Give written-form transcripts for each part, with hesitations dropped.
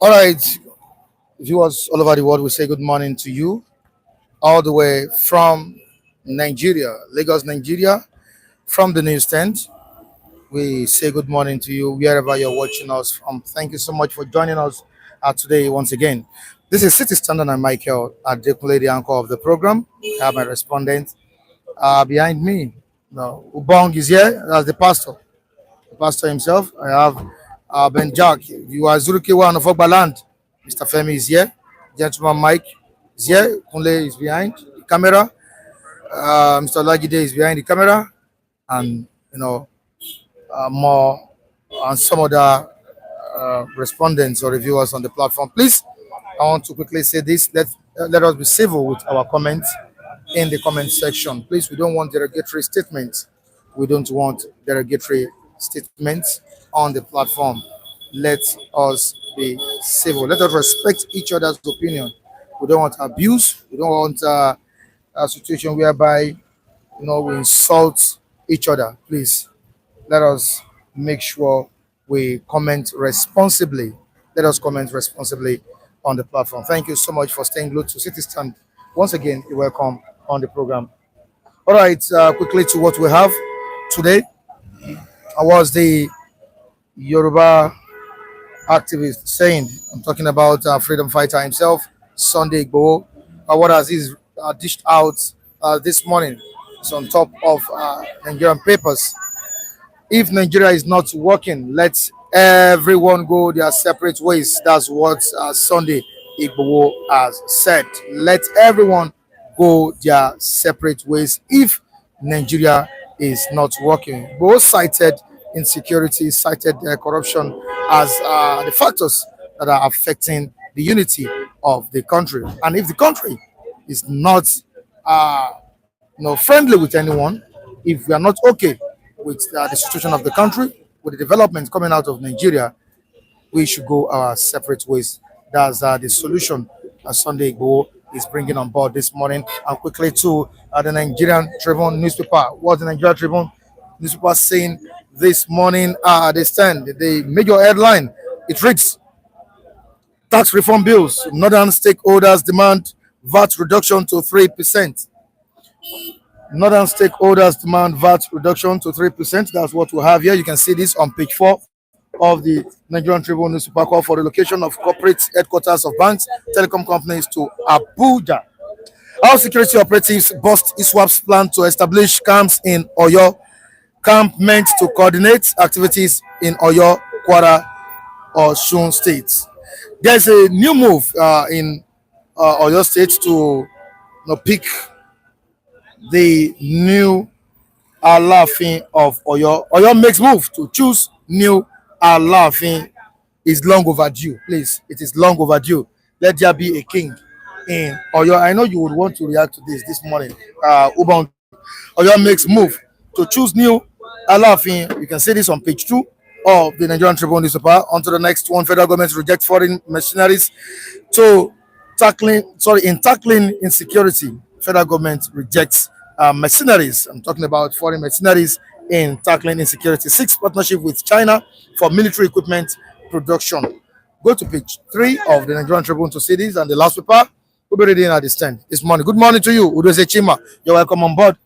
All right, viewers all over the world, we say good morning to you, all the way from Nigeria, Lagos, Nigeria, from the newsstand. We say good morning to you wherever you're watching us from. Thank you so much for joining us today once again. This is City Standard and Michael, Adekunle, the anchor of the program. I have my respondent behind me. No, Ubong is here. That's the pastor himself. I have Ben Jack. You are Zurukiwa of Ogbaland. Mr. Femi is here. Gentleman Mike is here. Kunle is behind the camera. Mr. Lagide is behind the camera. And, more and some other respondents or reviewers on the platform. Please, I want to quickly say this. Let us be civil with our comments in the comment section. Please, we don't want derogatory statements. We don't want derogatory statements on the platform. Let us be civil. Let us respect each other's opinion. We don't want abuse. We don't want a situation whereby we insult each other. Please, let us make sure we comment responsibly. Let us comment responsibly on the platform. Thank you so much for staying glued to City Stand. Once again, you're welcome on the program. All right, quickly to what we have today. I was the Yoruba activist saying, I'm talking about freedom fighter himself, Sunday Igboho. What has he dished out this morning? It's on top of Nigerian papers. If Nigeria is not working, let everyone go their separate ways. That's what Sunday Igboho has said. Let everyone go their separate ways if Nigeria is not working. Both cited insecurity, cited corruption as the factors that are affecting the unity of the country. And if the country is not friendly with anyone, if we are not okay with the situation of the country, with the development coming out of Nigeria, we should go our separate ways. That's the solution Sunday Igboho is bringing on board this morning. And quickly to the Nigerian Tribune newspaper. What the Nigerian Tribune newspaper saying this morning? They stand the major headline. It reads: tax reform bills. Northern stakeholders demand VAT reduction to 3%. Northern stakeholders demand VAT reduction to 3%. That's what we have here. You can see this on page 4 of the Nigerian Tribune newspaper. Call for relocation of corporate headquarters of banks, telecom companies to Abuja. Our security operatives bust ISWAP's plan to establish camps in Oyo. Camp meant to coordinate activities in Oyo, Kwara, or Osun states. There's a new move in Oyo State to pick the new Alaafin of Oyo. Oyo makes move to choose new Alaafin. Is long overdue. Please, it is long overdue. Let there be a king in Oyo. I know you would want to react to this morning. Ubon Oyo makes move to choose new Alaafin. You can see this on page 2 of the Nigerian Tribune newspaper. On to the next one. Federal government rejects foreign mercenaries in tackling insecurity. Federal government rejects mercenaries. I'm talking about foreign mercenaries in tackling insecurity. 6 partnership with China for military equipment production. Go to page 3 of the Nigerian Tribune to see this, and the last paper will be reading at this stand this morning. Good morning to you, Udoze Chima. You're welcome on board.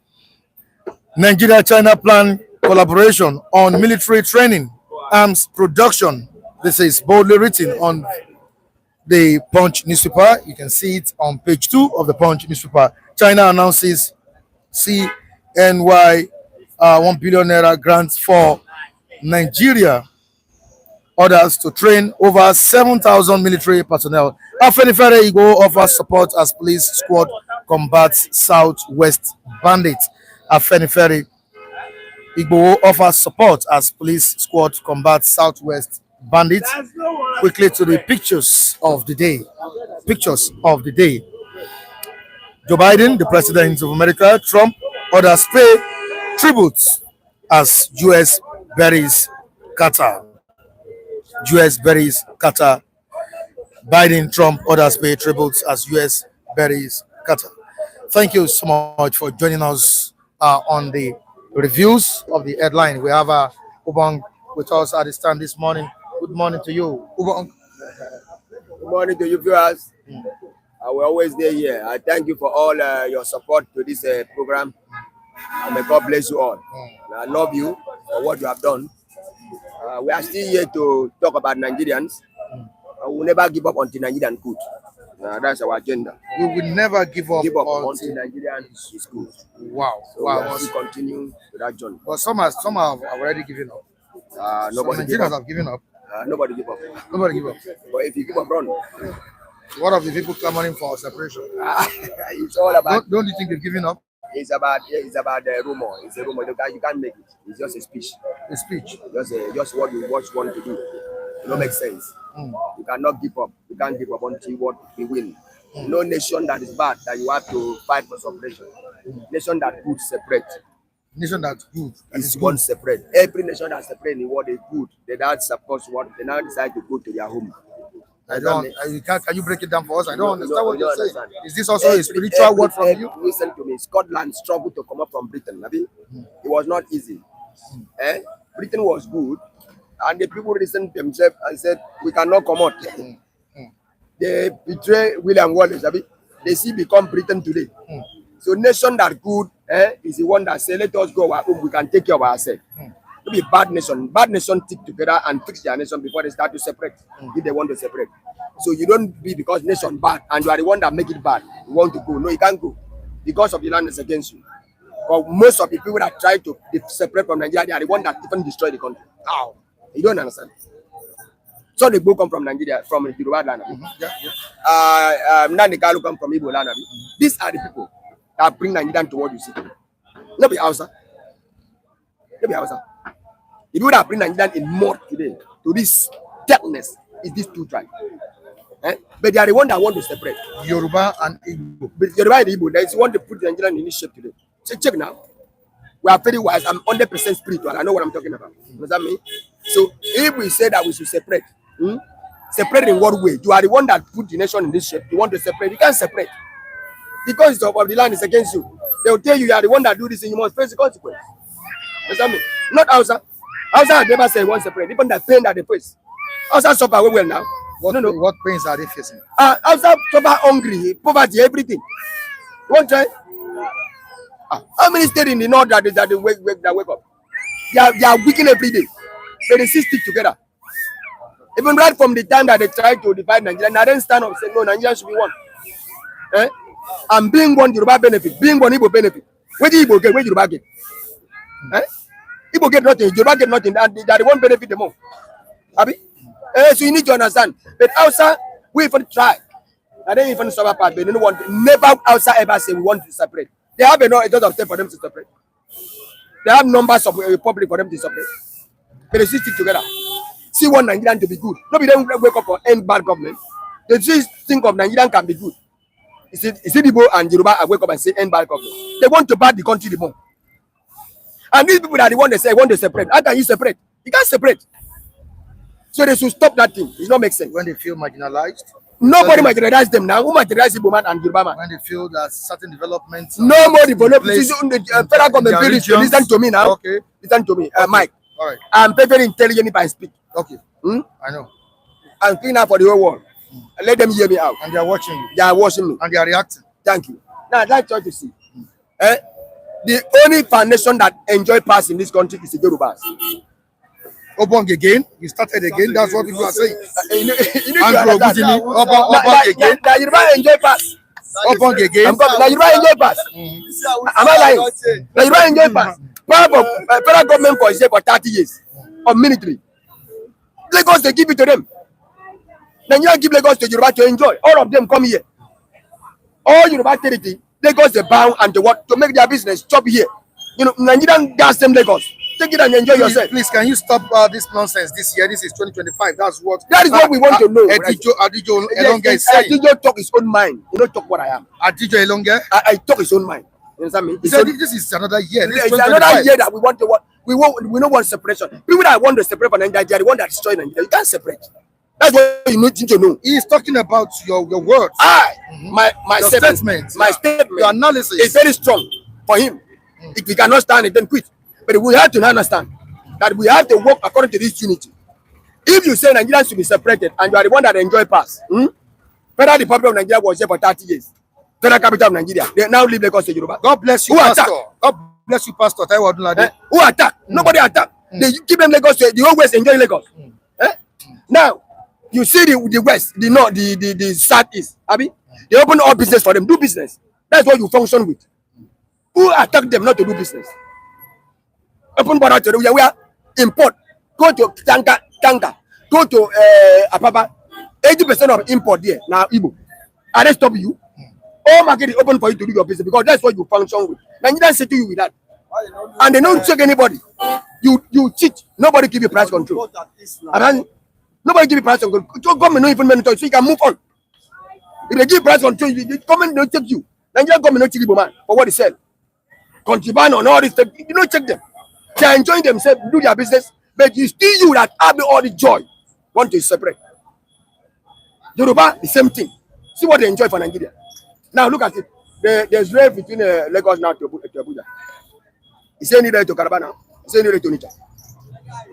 Nigeria-China plan collaboration on military training, arms production. This is boldly written on the Punch newspaper. You can see it on page 2 of the Punch newspaper. China announces CNY 1 billion naira grants for Nigeria. Orders to train over 7,000 military personnel. Afenifere Igbo offers support as police squad combats Southwest bandits. Afenifere Igbo offers support as police squad combats Southwest bandits. Quickly to the pictures of the day. Pictures of the day. Joe Biden, the president of America, Trump orders pay tributes as U.S. buries Qatar. U.S. buries Qatar. Biden, Trump orders pay tributes as U.S. buries Qatar. Thank you so much for joining us on the reviews of the headline. We have Ubong with us at the stand this morning. Good morning to you, Ubong. Good morning to you viewers. We're always there here. I thank you for all your support to this program. And may God bless you all. And I love you for what you have done. We are still here to talk about Nigerians. We will never give up until Nigerian good. That's our agenda. We will never give up until Nigerian is good. Wow. So wow. we continue to that journey. But some have already given up. Nobody Nigerians have given up. Nobody give up. Nobody give up. But if you give up, run. What of the people clamoring for separation? It's all about. Don't you think they've given up? It's about the rumor. It's a rumor. You can't make it. It's just a speech. A speech. Just what you want to do. It don't make sense. You cannot give up. You can't give up until what we win. No nation that is bad that you have to fight for separation. Nation that good separate. Nation that's good. Is one separate. Every nation that's separate in what is good. They now suppose what they now decide to go to their home. Can you break it down for us? I don't understand what you're saying. Is this also a spiritual word from you? Listen to me. Scotland struggled to come up from Britain. It was not easy. Britain was good, and the people listened to themselves and said, "We cannot come out." They betray William Wallace. They see become Britain today. So nation that good is the one that say, "Let us go our home. We can take care of ourselves." To be bad nation stick together and fix their nation before they start to separate. If they want to separate, so you don't be because nation bad and you are the one that make it bad. You want to go? No, you can't go because of the land is against you. But most of the people that try to separate from Nigeria, they are the one that even destroy the country. How? You don't understand. So the Igbo come from Nigeria, from the Yoruba land. Nandikalu come from Igbo land. These are the people that bring Nigeria to what you see. Not be Hausa. Not be Hausa. The people that bring Nigeria in mud today to this darkness is these two tribes. But they are the one that want to separate. Yoruba and Igbo. But Yoruba and Igbo, they want to put Nigeria in this shape today. Check now. We are very wise. I'm 100% spiritual. I know what I'm talking about. Understand me? So if we say that we should separate, separate in what way? You are the one that put the nation in this shape. You want to separate. You can't separate. Because of the land is against you. They will tell you are the one that do this and you must face the consequence. Understand me? Not Hausa. Hausa never say one separate. Even the pain that they face. Hausa suffer well now. What pains are they facing? Hausa suffer hungry, poverty, everything. One try. How many states in the north that they wake up? They are weakening every day. But they still stick together. Even right from the time that they try to divide Nigeria, now then stand up and say, no, Nigeria should be one. And being one Yoruba benefit, being one Igbo benefit. Where do Igbo get? Where Yoruba get? Igbo get nothing, Yoruba get nothing, and they are the one benefit the more. So you need to understand. But outside, we even try. I don't even suffer part, but they don't want to, never outside ever say we want to separate. They have a lot of time for them to separate. They have numbers of public for them to separate. But they still stick together. See one Nigerian to be good. Nobody then wake up for end bad government. They just think of Nigerian can be good. Is it Igbo and Yoruba wake up and say end bad government? They want to bad the country the more. And these people are the one that say want to separate. How can you separate? You can't separate. So they should stop that thing. It don't make sense. When they feel marginalized. Nobody marginalizes them now. Who marginalizes Igbo man and Yoruba man? When they feel that certain developments. No more development. The federal government to listen to me now. Okay. Listen to me, Mike. All right. I'm very intelligent if I speak. Okay. I know. I'm speaking out for the whole world. Let them hear me out. And they are watching you. They are watching me. And they are reacting. Thank you. Now I'd like to see. The only foundation that enjoy pass in this country is the Yorubas. Obong again. You started again. That's what people are saying. You need to understand. Obong again. Now Yoruba enjoy pass. Obong again. Now Yoruba enjoy pass. Am I lying? Now Yoruba enjoy pass. Federal government for 30 years of military. Lagos, they give it to them. Nigeria give Lagos to Yoruba to enjoy. All of them come here. All Yoruba territory, Lagos they bound and they want to make their business chop here. You know, Nigerian gas them Lagos. Take it and enjoy yourself. Please, can you stop this nonsense this year? This is 2025. That is what we want to know. Adijo Elonge is saying. Adijo talk his own mind. You don't talk what I am. Adijo Elonge? I talk his own mind. You understand me? This is another year. It's another year that we want to what we don't want separation. People that want to separate from Nigeria, they are the one that destroy Nigeria. You can't separate. That's what you need to know. He is talking about your words. My statement. My statement. Your analysis is very strong for him. If we cannot stand it, then quit. But we have to understand that we have to work according to this unity. If you say Nigerians should be separated and you are the one that enjoy pass, Federal Republic of Nigeria was there for 30 years. Federal capital of Nigeria. They now leave Lagos to Yoruba. God bless you, Who Pastor. attack? God bless you, Pastor. Taiwo Odunlade. Who attack? Nobody attack. They give them Lagos. The whole West enjoy Lagos. Now, you see the West, the North, the Southeast. Abi, they open all business for them. Do business. That's what you function with. Who attack them not to do business? Open border to them. We are import. Go to tanker. Go to Apapa. 80% of import there now Igbo. And they stop you. All market is open for you to do your business because that's what you function with. Nigerians say to you with that. And they don't check anybody. You cheat. Nobody give you price control. Nobody give you price control. Government don't even monitor so you can move on. If they give price control, the government don't check you. Nigerian government don't check Igbo man for what they sell. Contraband and all this stuff. You don't check them. They are enjoying themselves, do their business, but you still you that have all the joy want to separate. Yoruba, the same thing. See what they enjoy for Nigeria. Now look at it. There's rail between Lagos now to Abuja. Is there any rail to Calabar now? Is there any rail to Onitsha?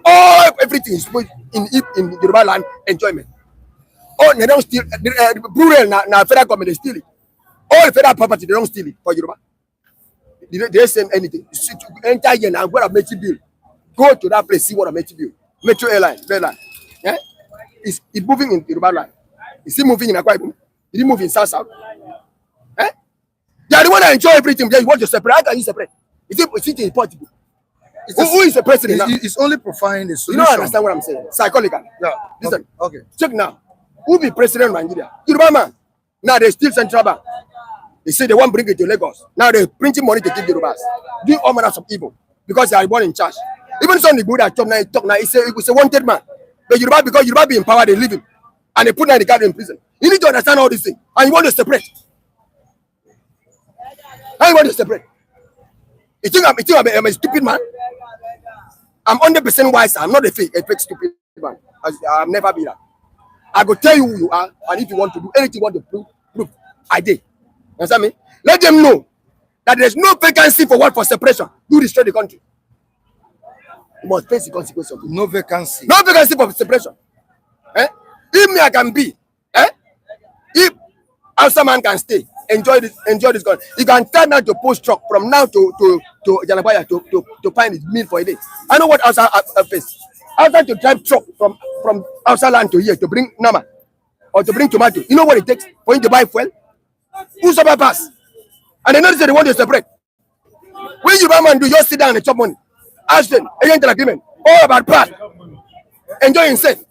All everything is in Yoruba land enjoyment. Oh, they don't steal. Rural now federal government they steal it. All federal property they don't steal it for Yoruba. They don't send anything. Enter here now. Go to Metro Bill. Go to that place. See what a Metro Bill. Metro airline. Yeah, it's moving in Yoruba land. Is he moving in Akwa Ibom? Did he move in South? Eh? They are the one that enjoy everything. They want to separate. How can you separate? Is it impossible? Who is the president now? It's only providing the solution. You don't understand what I'm saying. Psychological. Yeah. Listen. Okay. Check now. Who be president of Nigeria? Yoruba man. Now they steal Central Bank. They say they want to bring it to Lagos. Now they're printing money to give Yorubas. Doing all manners of evil. Because they are born in charge. Even some Igbo that talk now, it's a wanted man. But Yoruba, because Yoruba be in power, they leave him. And they put the guy in prison. You need to understand all these things. And you want to separate. How you want to separate? You think I'm a stupid man? I'm 100% wise. I'm not a fake stupid man. I've never been that. I go tell you who you are, and if you want to do anything you want to prove, I did. You understand me? Let them know that there's no vacancy for separation. You destroy the country. You must face the consequence of it. No vacancy. No vacancy for separation. If me I can be, if Hausa man can stay, enjoy this country. You can turn now to post truck from now to Janabaya to find his meal for a day. I know what Hausa face. Hausa to drive truck from Hausa land to here to bring nama or to bring tomato. You know what it takes for him to buy fuel? Who suffer pass? And they notice that they want to separate. When you man do, just sit down and chop money. Ask them, agent agreement, all about part. Enjoy himself.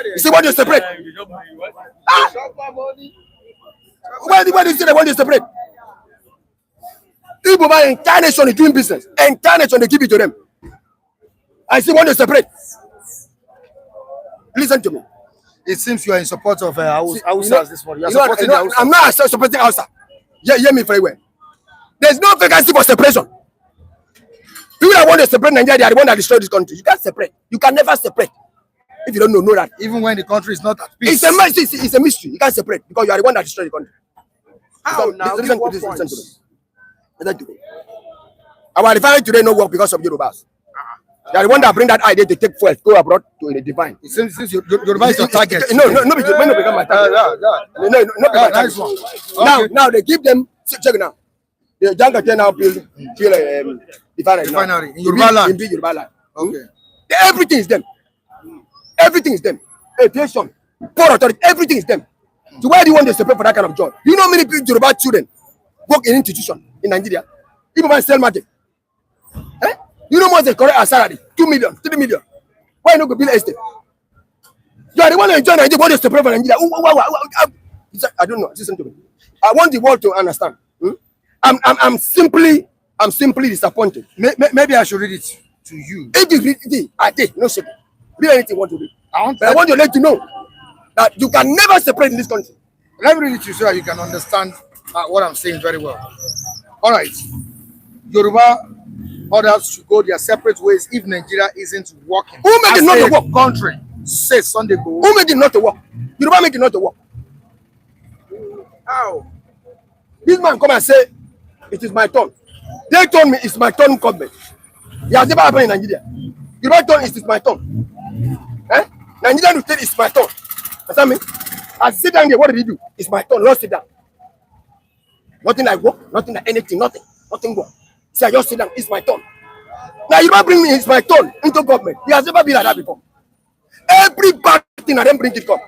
You see what you separate? Why do you say they want to separate? Igbo man, entire nation is doing business. Entire nation they give it to them. I see want to separate. Listen to me. It seems you are in support of Hausa this morning. I'm not supporting Hausa. Yeah, hear me very well. There's no vacancy for separation. People that want to separate Nigeria, they are the one that destroy this country. You can't separate. You can never separate. If you don't know that. Even when the country is not at peace. It's a mystery. You can't separate because you are the one that destroyed the country. How now? Listen to me. Our refinery today no work because of Yorubas. They are the one that bring that idea to take fuel, go abroad to the divine. Since Yoruba is your target. No, become my target. No, nice one. Okay. Now they give them, check it now. The jungle can now build refinery in Yoruba land. In Yoruba land. Okay. Everything is them. Everything is them. Education, poor authority, everything is them. So why do you want to separate for that kind of job? You know how many Yoruba children work in institution in Nigeria? People might sell market. You know more than correct a salary, 2 million, 3 million. Why not go build estate? You are the one who enjoy Nigeria, want to separate from Nigeria. I don't know. Listen to me. I want the world to understand. I'm simply disappointed. Maybe I should read it to you. If you read it, I did no shame. Read anything you want to read. I want to let you know that you can never separate in this country. Let me read it to you so that you can understand what I'm saying very well. All right. Yoruba others should go their separate ways if Nigeria isn't working. Who made it not to work? Country says Sunday go. Who made it not to work? Yoruba make it not to work. How? This man come and say, it is my turn. They told me it's my turn government. It has never happened in Nigeria. Yoruba turn it is my turn. Nigerian will say it's my turn. Understand me? I sit down there, what did he do? It's my turn, let's sit down. Nothing like work, nothing like anything, nothing work. Say, I just sit down, it's my turn. Now you don't bring me, it's my turn, into government. He has never been like that before. Every bad thing I don't bring it come.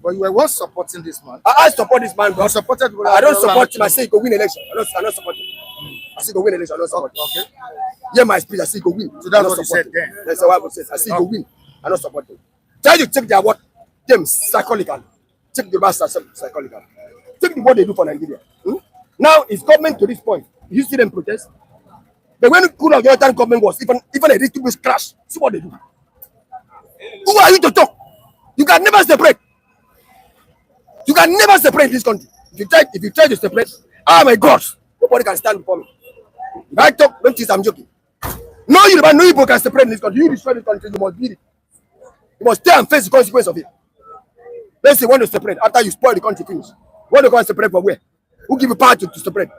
But you were once supporting this man. I support this man, bro. You supported. I don't support him. I say he go win election. I don't support him. I say he go win election. I don't support him. Okay. Yeah, my speech. I say he go win. So that's what you said then. That's what I said. I say he go win. I don't support him. Try to check their what them psychological. Check the master psychological. Check what they do for Nigeria. Now it's government to this point. You see them protest. But when Kula Jonathan government was even a little crash, see what they do. Who are you to talk? You can never separate. You can never separate this country. If you try to separate, oh my God, nobody can stand before me. If I talk, don't think I'm joking. No Yoruba, no Igbo can separate this country. You destroy this country, you must beat it. You must stay and face the consequence of it. Let's say you want to separate after you spoil the country finish. What do you want to separate from where? Who give you power to separate?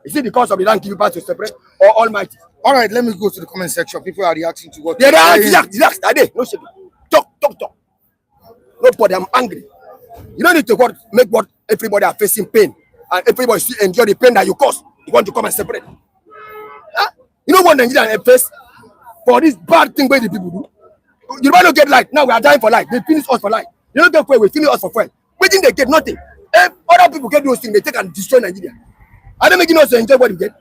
Is it because of the land give you power to separate or Almighty? All right, let me go to the comment section. People are reacting to what they react. No shit. Talk. Nobody, I'm angry. You don't need to make what everybody are facing pain and everybody still enjoy the pain that you cause. You want to come and separate. Huh? You know what Nigerian face for this bad thing where the people do? You don't get light. Now we are dying for light. They finish us for light. You don't get fuel, we finish us for fuel. Waiting they get nothing. If other people get those things, they take and destroy Nigeria. Are they making us enjoy what you get?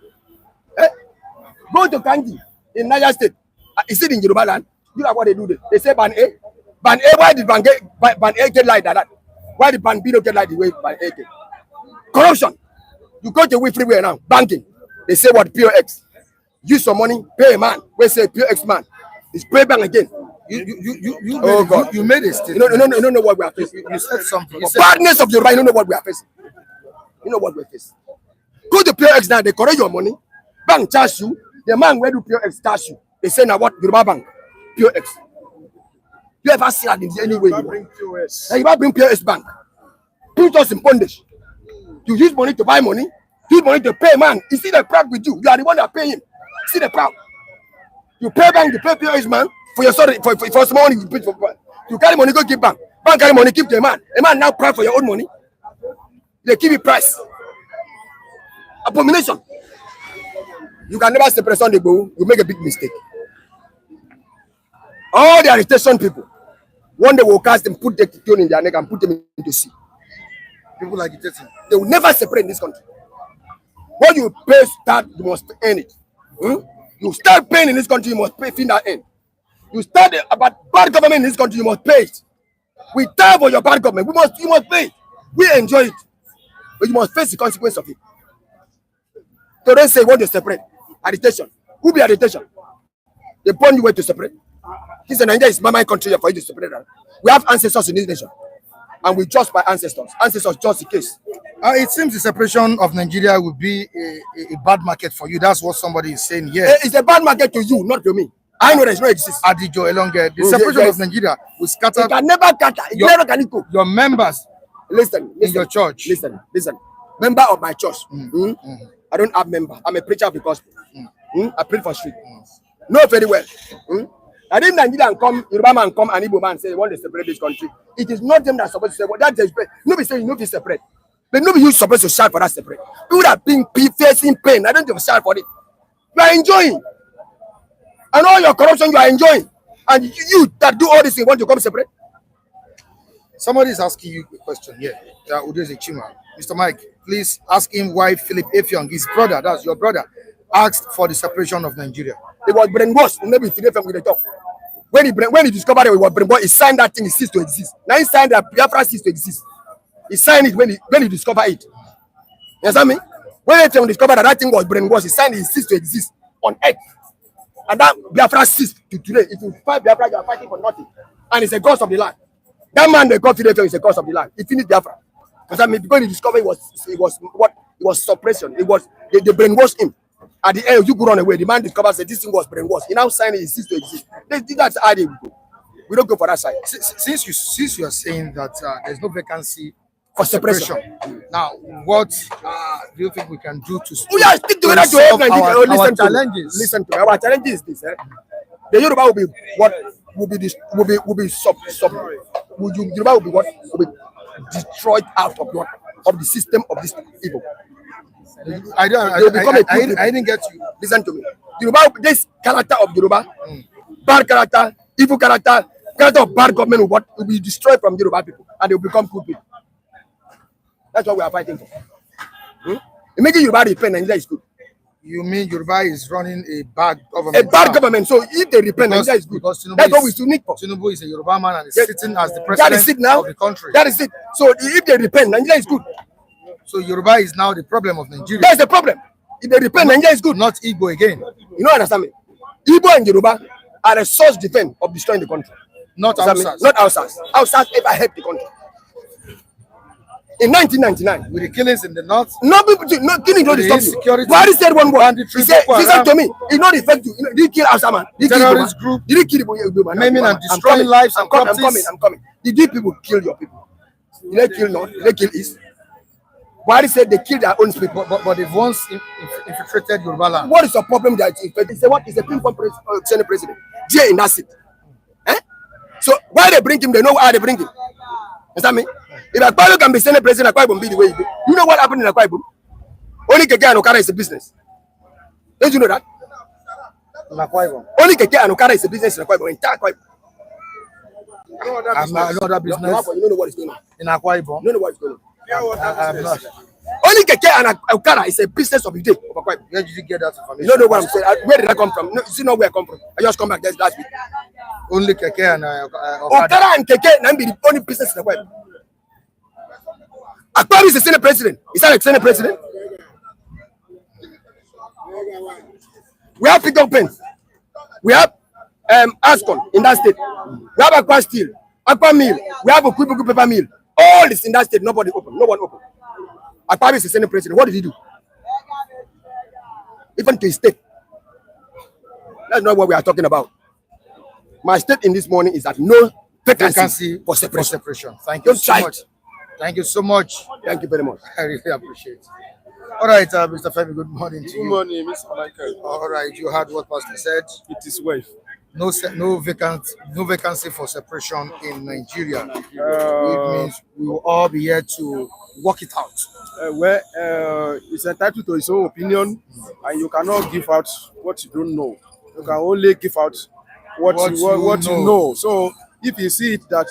Go to Kanji in Niger State. Is it in Yoruba land? You know what they do there? They say ban A. Ban A, why did ban A get light like that? Why did ban B not get like the way ban A get? Corruption. You go to freeway now, banking. They say what POX. Use some money, pay a man. We say POX man. It's pay bank again. You made a statement. You don't know what we are facing. You said something. Badness of your right, you don't know what we are facing. You know what we are facing. Go to POX now, they correct your money. Bank charge you. The man where do POX charge you? They say now what? Yoruba bank. POX. You ever see that in any way? You bring POS bank. Put us in bondage. You use money to buy money. Use money to pay man. You see the proud with you. You are the one that pay him. See the proud. You pay bank, you pay POS man for your sorry for small money. You carry money, go give bank. Bank carry money, give to a man. A man now proud for your own money. They give you price. Abomination. You can never separate on the Igboho. You make a big mistake. All the agitation people, one day will cast them, put the tune in their neck and put them into sea. People agitating. They will never separate in this country. When you pay start, you must earn it. You start paying in this country, you must pay fin that end. You start about bad government in this country, you must pay it. We die for your bad government. You must pay it. We enjoy it. But you must face the consequence of it. So they say want to separate. Agitation. Who be agitation? They born you way to separate. This Nigeria is my country for you to separate. We have ancestors in this nation. And we judge by ancestors. Ancestors judge the case. It seems the separation of Nigeria will be a bad market for you. That's what somebody is saying here. It's a bad market to you, not to me. I know there's no exist. Adijo Elonge, the separation of Nigeria will scatter. It can never scatter. It never can go. Your members listen, in your church. Listen. Member of my church. I don't have member. I'm a preacher of the gospel. I preach for street. Know very well. And if Nigerian come, Yoruba man come, and Igbo man say they want to separate this country, it is not them that are supposed to say, well, that is nobody say you know to separate. But nobody you supposed to shout for that separate. People that being facing pain, I don't have to shout for it. You are enjoying. And all your corruption you are enjoying. And you that do all this thing want to come separate. Somebody is asking you a question here. Udeze Chima. Mr. Mike, please ask him why Philip Effiong, his brother, that's your brother, asked for the separation of Nigeria. It was brainwashed. Maybe Philip Effiong with the talk. When he discovered that it was brainwashed, he signed that thing, it ceased to exist. Now he signed that Biafra ceased to exist. He signed it when he discovered it. You understand me? When he discovered that thing was brainwashed, he signed it ceased to exist on earth. And that Biafra ceased to today. If you fight Biafra, you are fighting for nothing. And it's a ghost of the land. That man they call Philip Effiong is a ghost of the land. He finished Biafra. Because I mean, because he discovered it was suppression. It was they brainwashed him. At the end, you go run away. The man discovered that this thing was brainwashed. He now signed it, it ceased to exist. That's how they go. We don't go for that side. Since you are saying that there's no vacancy for separation. Now, what do you think we can do to we are stick together to help Nigeria? Our challenges? Listen to me. Our challenge is this. The Yoruba will be what will be destroyed out of the system of this people. I don't. They will become a good people. I didn't get you. Listen to me. Yoruba, this character of Yoruba, bad character, evil character of bad government will be destroyed from Yoruba people, and they will become good people. That's what we are fighting for. Imagine Yoruba repent, Nigeria is good. You mean Yoruba is running a bad government? A bad government. So if they repent, Nigeria is good. That's what we still need for. Tinubu is a Yoruba man and is sitting as the That president is it now. of the country. That is it. So if they repent, Nigeria is good. So Yoruba is now the problem of Nigeria. That's the problem. If they repent, Nigeria is good. Not Igbo again. You don't understand me? Igbo and Yoruba are a source defense of destroying the country. Not Hausas. Not Hausas. Hausas ever helped the country. In 1999, with the killings in the north, no people, no killing, no insecurity. Buhari said one word. He said, "Listen to me. It's not effective. Did he kill Hausa man? Did he kill terrorist group, Did he kill Igbo man? maiming and destroying lives and properties. I'm coming. Did these people kill your people? Did they kill North? Did they kill East? Buhari said they killed their own people. But they've once infiltrated Yoruba land. What is the problem that he said? What is the pinpoint Senate president? Jay in that seat. So why they bring him? They know why they bring him. Understand me? If Akpabio can be Senate president, Akwa Ibom be the way he be. You know what happened in Akwa Ibom? Only Keke and Okada is a business. Don't you know that? Only Keke and Okada is a business in Akwa Ibom. Entire Akwa Ibom. I know that business. You don't know what is going on. In Akwa Ibom. You don't know what is going on. I'm not. Only Keke and Okada is a business of the day of Akwa Ibom. Where did you get that information? You don't know what I'm saying. Where did I come from? No, you see, know where I come from. I just come back last week. Only Keke and Okada and Keke now be the only business in Akwa Ibom. Akpabio is the Senate president. Is that a Senate president? We have Freedom Pen. We have Ascon in that state. We have Aqua Steel, Aqua Mill. We have a Kwibuku Paper Mill. All is in that state. Nobody open. No one open. Akpabio is the Senate president. What did he do? Even to his state. That's not what we are talking about. My state in this morning is that no vacancy for separation. Thank you Don't so try much. Thank you so much. Thank you very much. I really appreciate it. All right, Mr. Femi, good morning to you. Good morning, Mr. Michael. All right, you heard what Pastor said. It is well. No vacancy for separation in Nigeria. It means we will all be here to work it out. It's entitled to his own opinion, and you cannot give out what you don't know. You can only give out what you know. So if you see it that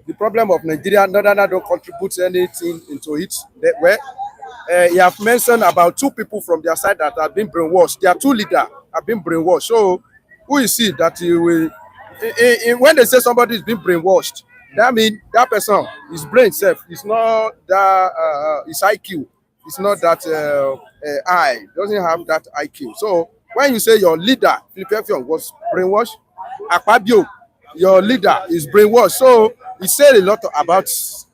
the problem of Nigeria, Northerners don't contribute anything into it, you have mentioned about two people from their side that have been brainwashed. Their two leaders have been brainwashed. So who is it that you will? When they say somebody is being brainwashed, that means that person, his brain self, is not that his IQ, it's not that I doesn't have that IQ. So when you say your leader, Philip was brainwashed, Akpabio, your leader is brainwashed. So he said a lot about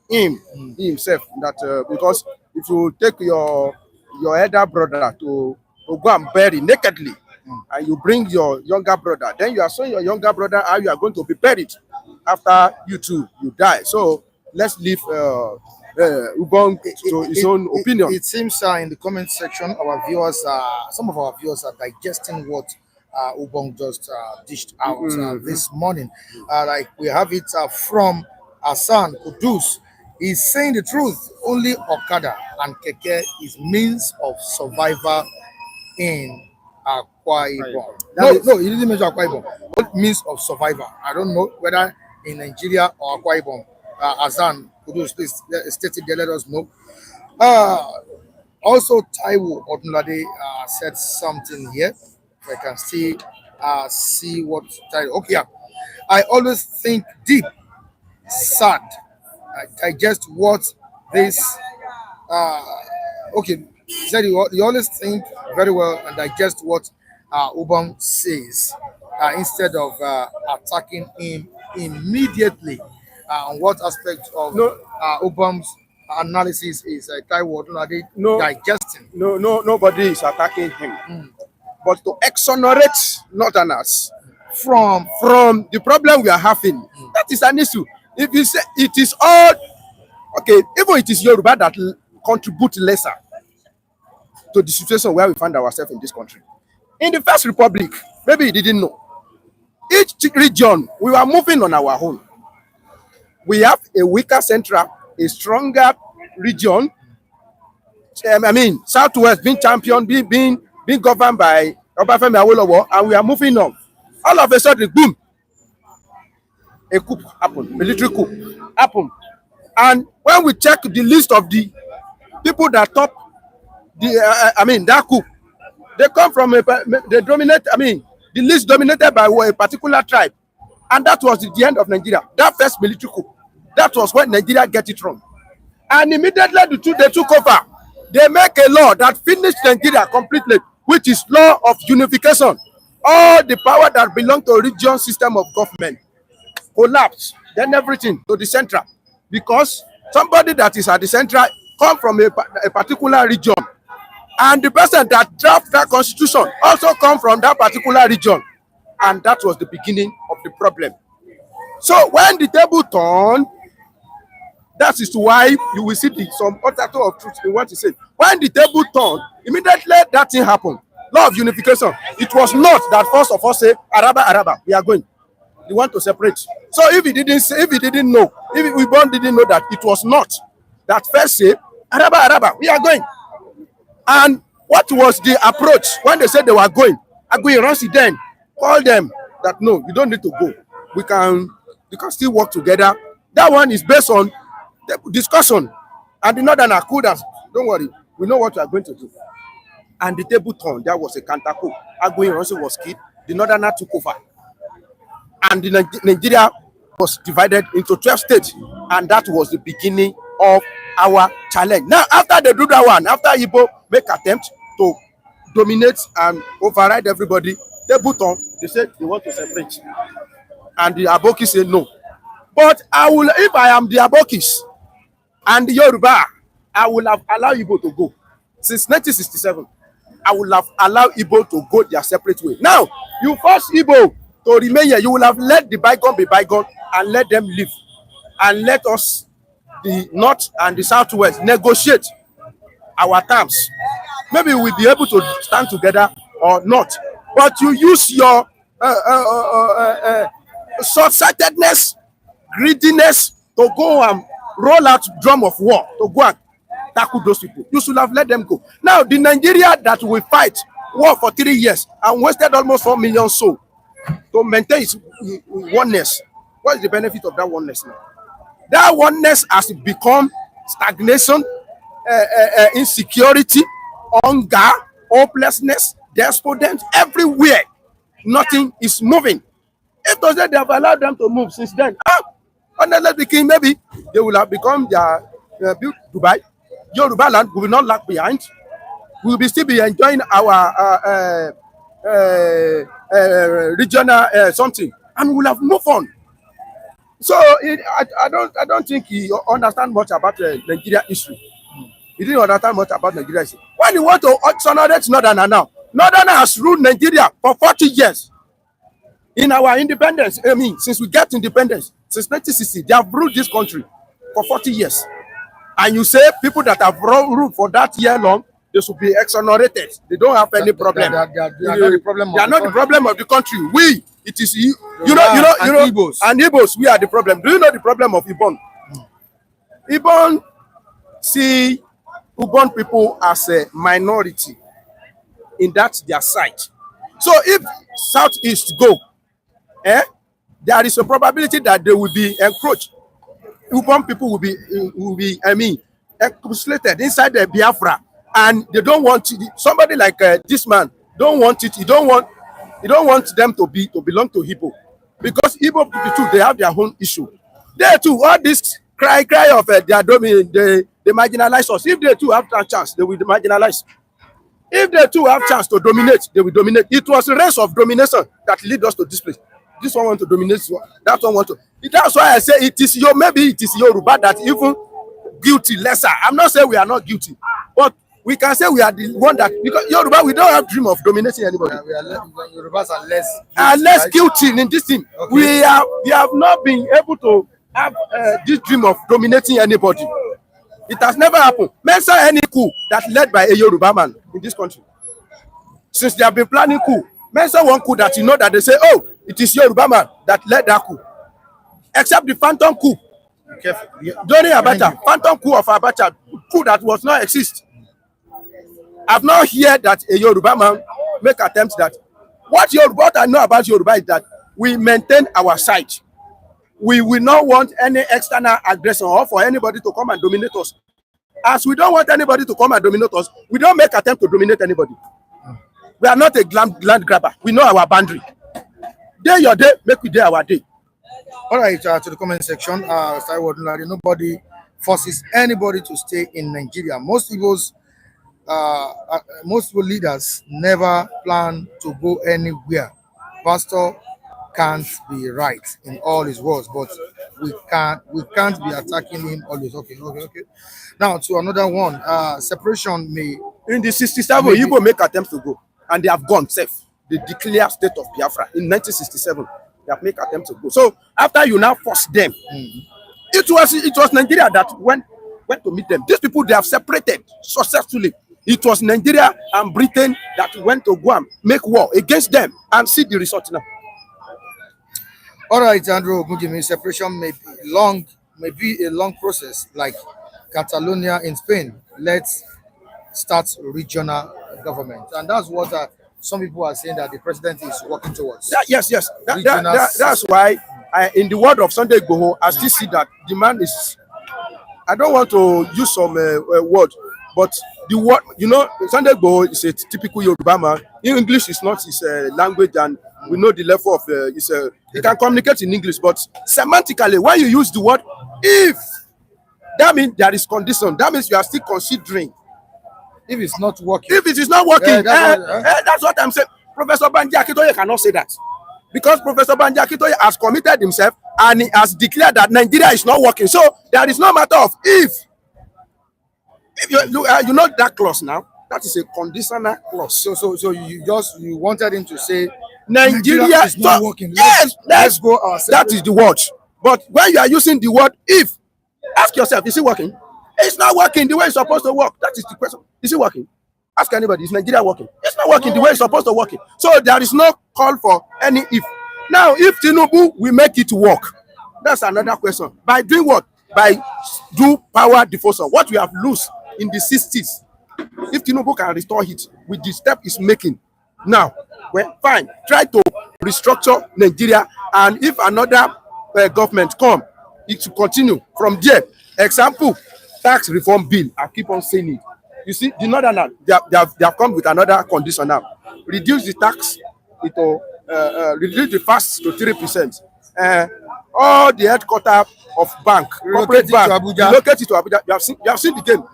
himself that because if you take your elder brother to go and bury nakedly, and you bring your younger brother, then you are showing your younger brother how you are going to be buried after you die. So let's leave Ubong to his own opinion. It seems in the comment section, our viewers, some of our viewers are digesting what Ubong just dished out this morning. Like we have it from Hassan Kudus. He's saying the truth. Only Okada and Keke is means of survival in Akwa Ibom. No, he didn't mention Akwa Ibom. What means of survival? I don't know whether in Nigeria or Akwa Ibom. Hassan Kudus, please state it there. Let us know. Also, Taiwo Odunlade said something here. If I can see what Taiwo. Okay, yeah. I always think deep, sad. I digest what this. Okay, he said you always think very well and digest what Ubong says instead of attacking him immediately. On what aspect of Ubong's analysis is Taiwo Odunlade digesting? Nobody is attacking him. But to exonerate Northerners from the problem we are having, that is an issue. If you say it is all okay, even it is Yoruba that contribute lesser to the situation where we find ourselves in this country. In the First Republic, maybe you didn't know, each region we were moving on our own. we have a weaker central, a stronger region. I mean, Southwest being champion, being governed by Obafemi Awolowo, and we are moving on. All of a sudden, boom, a coup happened, military coup happened. And when we check the list of the people that top that coup, they come from they dominate. I mean, the list dominated by a particular tribe, and that was the end of Nigeria. That first military coup, that was when Nigeria get it wrong, and immediately they took over. They make a law that finished Nigeria completely, which is law of unification. All the power that belong to a region system of government collapsed. Then everything to the central, because somebody that is at the central come from a particular region, and the person that draft that constitution also come from that particular region, and that was the beginning of the problem. So when the table turned, that is why you will see some utter of truth in what he said. When the table turned, immediately that thing happened. Law of unification. It was not that first of all say Araba, we are going. We want to separate. So if he didn't know, if Igbo didn't know that it was not that first say Araba, we are going. And what was the approach when they said they were going? Agui Ronsi then call them that no, you don't need to go. We can still work together. That one is based on the discussion. And the northern could have, don't worry, we know what we are going to do. And the table turned. There was a counter coup. Agui Ronsi was killed. The northerner took over. And the Nigeria was divided into 12 states. And that was the beginning of our challenge. Now, after they do that one, after Igbo make attempt to dominate and override everybody, they said they want to separate. And the Abokis said no. But if I am the Abokis and the Yoruba, I will have allowed Igbo to go. Since 1967, I will have allowed Igbo to go their separate way. Now, you force Igbo to remain here. You will have let the bygone be bygone and let them live. And let us, the North and the Southwest, negotiate our terms. Maybe we'll be able to stand together or not. But you use your short-sightedness, greediness to go and roll out drum of war, to go and tackle those people. You should have let them go. Now, the Nigeria that will fight war for 3 years and wasted almost 4 million souls to maintain its oneness. What is the benefit of that oneness now? That oneness has become stagnation, insecurity, hunger, hopelessness, despondency everywhere. Nothing is moving. If those they have allowed them to move since then, maybe they will have become their Dubai. Yoruba land will not lag behind. We will still be enjoying our regional something, and we will have moved on. So I don't think he understand much about Nigeria history. He didn't understand much about Nigeria history. When you want to exonerate Northern now, Northern has ruled Nigeria for 40 years. In our independence, I mean, since we get independence, since 1960, they have ruled this country for 40 years. And you say people that have ruled for that year long, they should be exonerated. They don't have any problem. They are not the problem. They are not the problem of the country. It is you know, Igbos. and Igbos, we are the problem. Do you know the problem of Ibon? Ibon see Ubon people as a minority in that their side. So if Southeast go, there is a probability that they will be encroached. Ubon people will be encapsulated inside the Biafra, and they don't want somebody like this man don't want it. He don't want them to belong to Igbo, because Igbo people too, they have their own issue. They too, all this cry of their domain, they marginalize us. If they too have a chance, they will marginalize. If they too have chance to dominate, they will dominate. It was a race of domination that lead us to this place. This one want to dominate, that one want to. That's why I say maybe it is Yoruba that even guilty lesser. I'm not saying we are not guilty, but we can say we are the one that, because Yoruba, we don't have dream of dominating anybody. Yorubas are less guilty in this thing. Okay. We have not been able to have this dream of dominating anybody. It has never happened. Mention any coup that led by a Yoruba man in this country. Since they have been planning coup, mention one coup that you know that they say, oh, it is Yoruba man that led that coup. Except the phantom coup Be careful. During Abacha, phantom coup of Abacha, coup that was not exist. I've not heard that a Yoruba man make attempts that. What I know about Yoruba is that we maintain our side. We will not want any external aggression or for anybody to come and dominate us. As we don't want anybody to come and dominate us, we don't make attempt to dominate anybody. We are not a land grabber. We know our boundary. Day your day, make we day our day. All right, to the comment section, nobody forces anybody to stay in Nigeria. Most Igbo leaders never plan to go anywhere. Pastor can't be right in all his words, but we can't be attacking him always. Okay. Now to another one. Separation may In the 67, Igbo make attempts to go, and they have gone safe. They declare state of Biafra in 1967. They have made attempts to go. So after you now force them, it was Nigeria that went to meet them. These people, they have separated successfully. It was Nigeria and Britain that went to go and make war against them, and see the result now. All right, Andrew Ogunjimi, separation may be a long process like Catalonia in Spain. Let's start regional government, and that's what some people are saying that the president is working towards. Yes. That's why, in the word of Sunday Igboho, I still see that the man is. I don't want to use some word, but the word, Sunday Igboho is a typical Yoruba man. In English is not his language, and we know the level of he can communicate in English, but semantically, when you use the word if, that means there is condition. That means you are still considering. If it's not working, If it is not working, that's what I'm saying. Professor Banji Akintoye cannot say that, because Professor Banji Akintoye has committed himself and he has declared that Nigeria is not working. So there is no matter of if. If you know that clause now, that is a conditional clause. so you wanted him to say Nigeria is not working. Let's go ourselves. That is the word. But when you are using the word if, ask yourself, is it working? It's not working the way it's supposed to work. That is the question. Is it working? Ask anybody, is Nigeria working? It's not working the way it's supposed to work. So there is no call for any if. Now, if Tinubu will make it work, that's another question. By doing what? By do power diffusion. What we have lost in the 60s. If Tinubu can restore it with the step he's making now, well, fine. Try to restructure Nigeria, and if another government come, it will continue from there. Example, tax reform bill. I keep on saying it. You see, the northerners, they have come with another condition now. Reduce the tax, it will reduce the VAT to 3%. All the headquarters of bank, corporate bank, relocate it to Abuja. You have seen the game.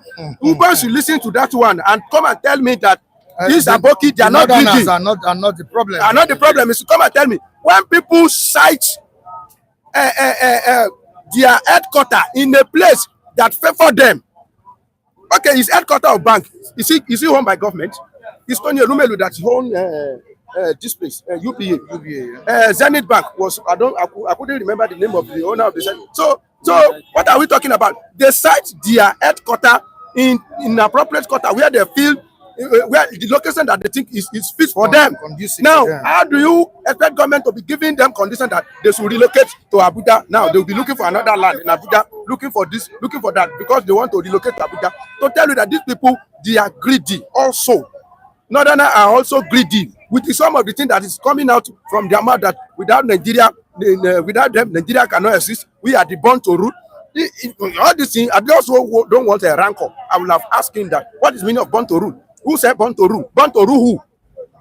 Uber should listen to that one and come and tell me that these Aboki, they are not greedy. Are not the problem. Are not the problem. Is to come and tell me when people cite their headquarters in a place that favor them. Okay, his headquarters of bank, is he owned by government? It's Tony Elumelu that own this place, UBA. Zenith Bank was, I couldn't remember the name of the owner of the Zenith. So what are we talking about? They cite their headquarters in appropriate quarter where they feel where the location that they think is fit for them. Now, how do you expect government to be giving them condition that they should relocate to Abuja? Now they will be looking for another land in Abuja, looking for this, looking for that, because they want to relocate to Abuja. To tell you that these people, they are greedy also. Northerners are also greedy with some of the things that is coming out from their mouth, that without Nigeria, without them, Nigeria cannot exist. We are the born to rule. All these things, I also don't want a rancor. I will have asked him that, what is the meaning of born to rule? Who said born to rule? Born to rule who?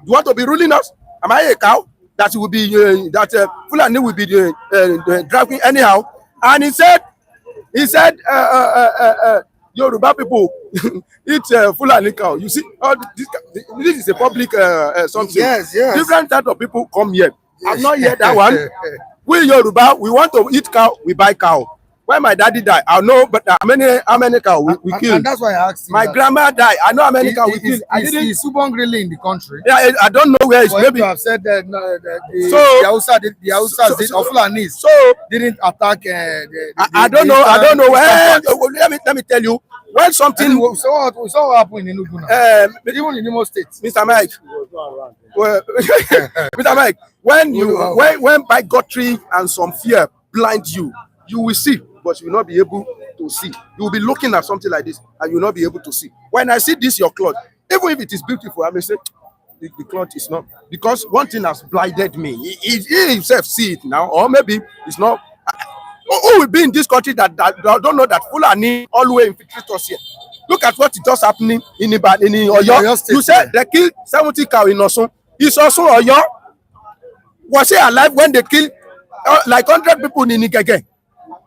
You want to be ruling us? Am I a cow that will be Fulani will be driving anyhow? And he said Yoruba people eat Fulani cow. You see, this is a public something. Yes. Different type of people come here. I've not heard that one. We Yoruba, we want to eat cow, we buy cow. When my daddy died, I know, but how many cow we kill? And that's why I asked you. My grandma died. I know how many cow we kill. Is Subong really in the country? Yeah, I don't know where it's. For maybe you have said that the Hausa Fulanis didn't attack. I don't know. Let me tell you. When something. Anyway, so what happened in Enugu now? Even in Imo State. Mr. Mike. Mr. Mike, when bigotry and some fear blind you, you will see, but but you will not be able to see. You will be looking at something like this, and you will not be able to see. When I see this, your cloth, even if it is beautiful, I may say, the cloth is not, because one thing has blinded me. He himself see it now, or maybe it's not. Who will be in this country that don't know that Fulani always infiltrate us here? Look at what is just happening in Ibadan, in Oyo. You said they killed 70 cow in Osun. Is Osun Oyo? Was he alive when they killed like 100 people in Igege?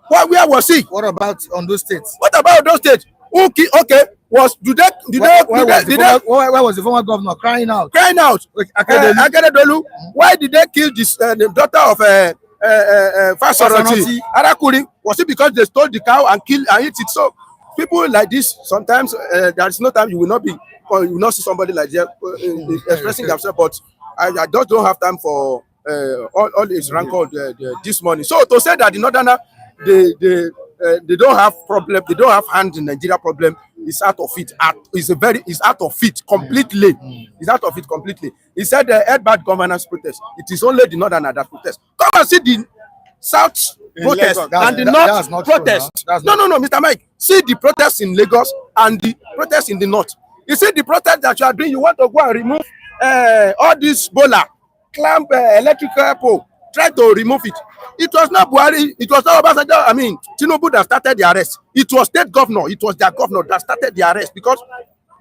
Where was he? What about on those states? What about those states? Who killed? Okay, where was the former governor crying out? Crying out. Akeredolu. Why did they kill this the daughter of Fasoroti Arakuri? Was it because they stole the cow and killed and eat it? So people like this, sometimes there is no time you will not be, or you will not see somebody like that expressing themselves. But I just don't have time for all this rancor this morning. So to say that the northerner they don't have problem, they don't have hand in Nigeria problem, is out of it. Is out of it completely. Is out of it completely. He said the head bad governance protest. It is only the northerner that protest. Come and see the South protest and the North protest. No, Mr. Mike. See the protests in Lagos and the protests in the North. You see the protest that you are doing, you want to go and remove all this bola, clamp electrical pole, try to remove it. It was not Buhari, it was not Obasanjo, I mean, Tinubu that started the arrest. It was state governor, it was their governor that started the arrest because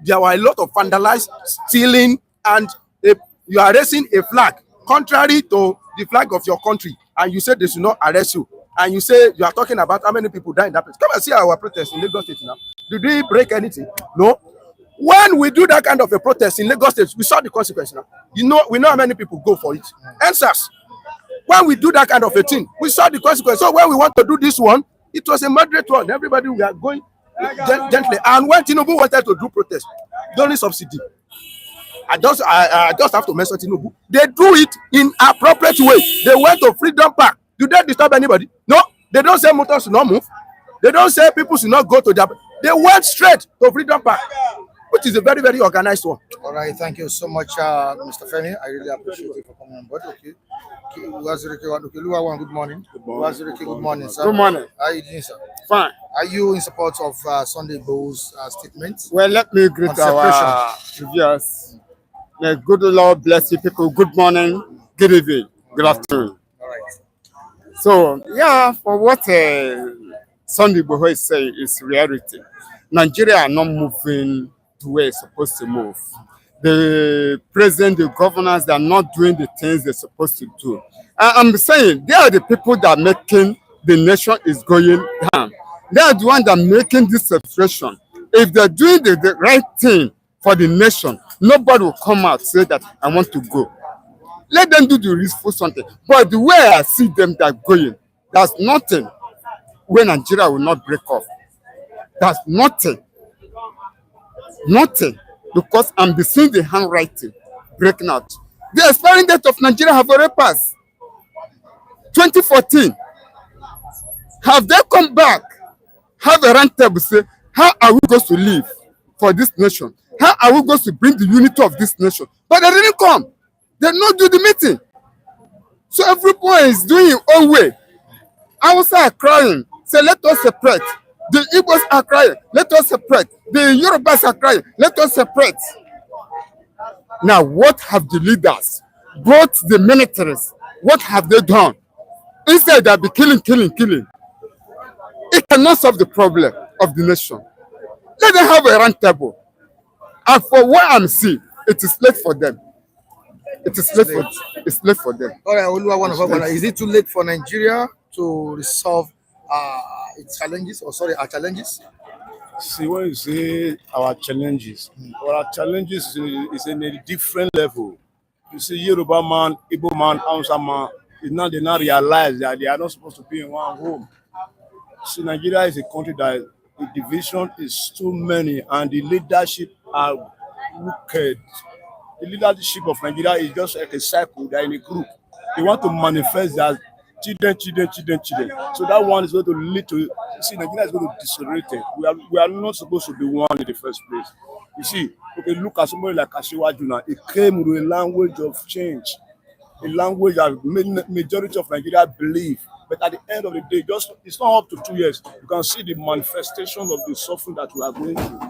there were a lot of vandalized, stealing, and you are raising a flag contrary to the flag of your country, and you say they should not arrest you. And you say you are talking about how many people died in that place. Come and see our protest in Lagos State now. Did we break anything? No. When we do that kind of a protest in Lagos State, we saw the consequence now. We know how many people go for it. Answers. When we do that kind of a thing, we saw the consequence. So when we want to do this one, it was a moderate one. Everybody, we are going gently. And when Tinubu wanted to do protest, during subsidy, I just have to mention Tinubu. They do it in appropriate way. They went to Freedom Park. Do they disturb anybody? No. They don't say motors should not move. They don't say people should not go to their. They went straight to Freedom Park, which is a very, very organized one. All right, thank you so much, Mr. Femi. I really appreciate you for coming on board. Okay. Good morning. Good morning, sir. Good morning. How are you doing, sir? Fine. Are you in support of Sunday Igboho's statement? Well, let me greet our viewers. May good Lord bless you people. Good morning, good evening, good afternoon. All right. So, yeah, for what Sunday Igboho is saying is reality. Nigeria are not moving to where it's supposed to move. The president, the governors, they are not doing the things they're supposed to do. I'm saying they are the people that are making the nation is going down. They are the ones that are making this separation. If they're doing the right thing for the nation, nobody will come out and say that I want to go. Let them do the riskful something. But the way I see them that are going, there's nothing where Nigeria will not break off. There's nothing. Nothing. Because I'm seeing the handwriting breaking out. The expiring date of Nigeria have already passed. 2014. Have they come back? Have a round table say, how are we going to live for this nation? How are we going to bring the unity of this nation? But they didn't come. They did not do the meeting. So everyone is doing his own way. Hausa are crying. Say, let us separate. The Igbos are crying. Let us separate. The Yorubas are crying. Let us separate. Now, what have the leaders, both the militaries, what have they done? Instead, they'll be killing. It cannot solve the problem of the nation. Let them have a round table. And for what I'm seeing, it is late for them. It's late for them. All right, is it too late for Nigeria to resolve its challenges, our challenges? See, when you say our challenges is in a different level. You see, Yoruba man, Igbo man, Hausa man, they now realize that they are not supposed to be in one home. See, Nigeria is a country that the division is too many and the leadership are wicked. The leadership of Nigeria is just like a cycle. They're in a group. They want to manifest that children. So that one is going to lead to, see, Nigeria is going to disorient. We are not supposed to be one in the first place. You see, okay, look at somebody like Asiwaju now. It came with a language of change, a language that majority of Nigeria believe But at the end of the day, just it's not up to 2 years. You can see the manifestation of the suffering that we are going through.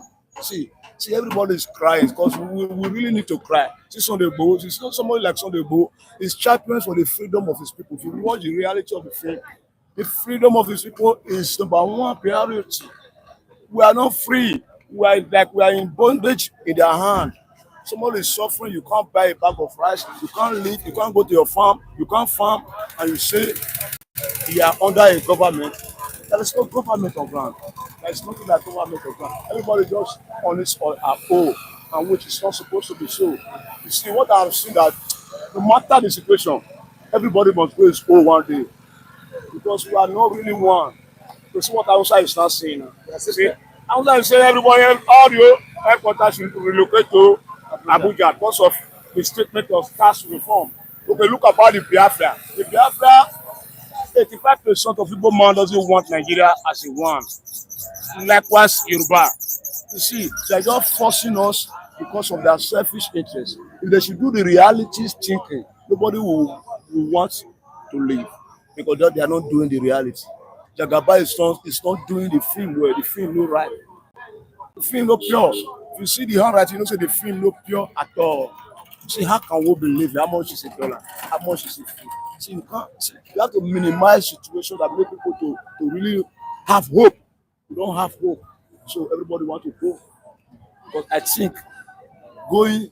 See, everybody is crying because we really need to cry. See, Sunday Igboho, see somebody like Sunday Igboho is champion for the freedom of his people. If you watch the reality of the film, the freedom of his people is number one priority. We are not free. We are in bondage in their hand. Somebody is suffering, you can't buy a bag of rice, you can't live, you can't go to your farm, you can't farm, and you say you are under a government. There is no government of ground. There is nothing like government of ground. Everybody just on its or her own, and which is not supposed to be so. You see, what I've seen that no matter the situation, everybody must go his own one day. Because we are not really one. You see what Hausa is not saying. See, Hausa is saying everybody, all the headquarters should relocate to Abuja because of the statement of tax reform. Okay, look about the Biafra. The Biafra, 85% of Igbo man doesn't want Nigeria as a one. Likewise, Yoruba. You see, they're just forcing us because of their selfish interests. If they should do the reality thinking, nobody will want to live because they are not doing the reality. Jagaba is not doing the film well. The film no right. The film no pure. If you see the handwriting, you know say the film no pure at all. See, how can we believe how much is $1? How much is it? See, you can't. See, you have to minimize situations that make people to really have hope. You don't have hope, so everybody want to go. But I think going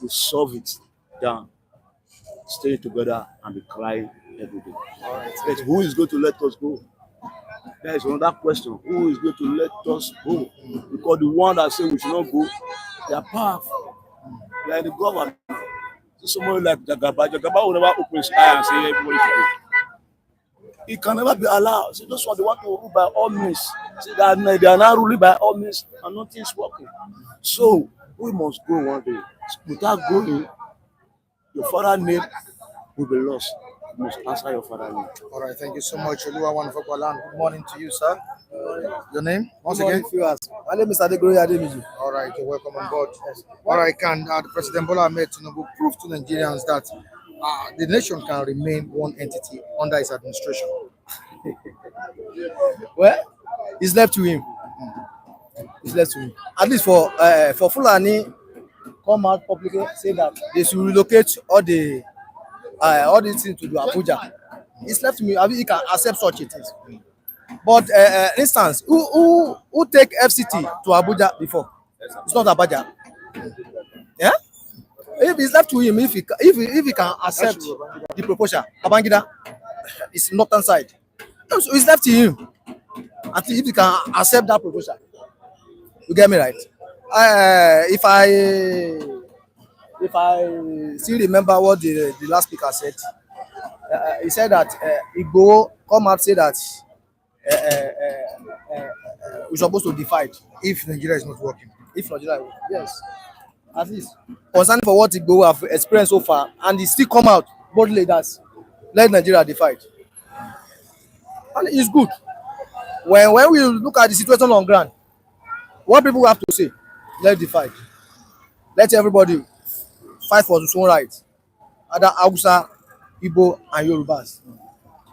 will solve it down. Stay together and be crying every day. But who is going to let us go? There is another question. Who is going to let us go? Because the one that say we should not go, they are powerful. They are in the government. So someone like Jagaba will never open his eye and say everybody should go. It can never be allowed. So those ones they want to rule by all means. See that they are now ruling by all means and nothing is working. So we must go one day. Without going, your father name will be lost. You must answer your father name. All right, thank you so much, Oluwa Wanfokwalan. Good morning to you, sir. Your name? Once again? My name is Adegoye Ademiji. All right, you're welcome on board. All right, can President Bola Ahmed Tinubu prove to Nigerians that the nation can remain one entity under his administration? Well, it's left to him. It's left to him. At least for Fulani, come out publicly say that they should relocate all these things to Abuja. It's left to me. I mean, he can accept such a thing. But instance, who take FCT to Abuja before? It's not Abuja. Yeah. If it's left to him, if he can accept the proposal, Babangida is northern side. So it's left to him. I think if he can accept that proposal, you get me right. If I still remember what the last speaker said, he said that Igboho come out say that we're supposed to divide If Nigeria is not working. if Nigeria, yes, at least concerning for what Igboho have experienced so far, and he still come out boldly that let Nigeria divide, and it's good. When we look at the situation on ground, what people have to say, let divide, let everybody fight for his own rights, either Hausa, Igbo, and Yorubas.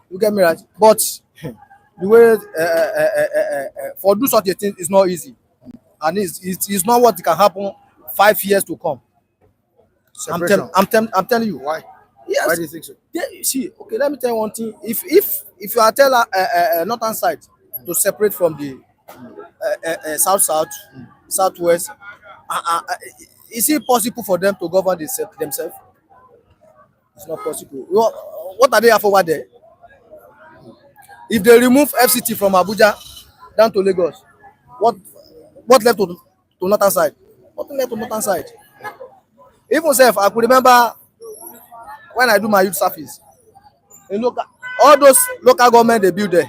You get me right? But the way for do such a thing is not easy, and it's not what can happen 5 years to come. Separation. I'm telling you. Why? Yes. Why do you think so? Yeah, you see, okay, let me tell you one thing. If you are tell northern side to separate from the southwest, is it possible for them to govern themselves? It's not possible. What are they have over there? If they remove FCT from Abuja down to Lagos, what left to northern side? Nothing left to northern side. Even self, I could remember when I do my youth service. All those local government they build there.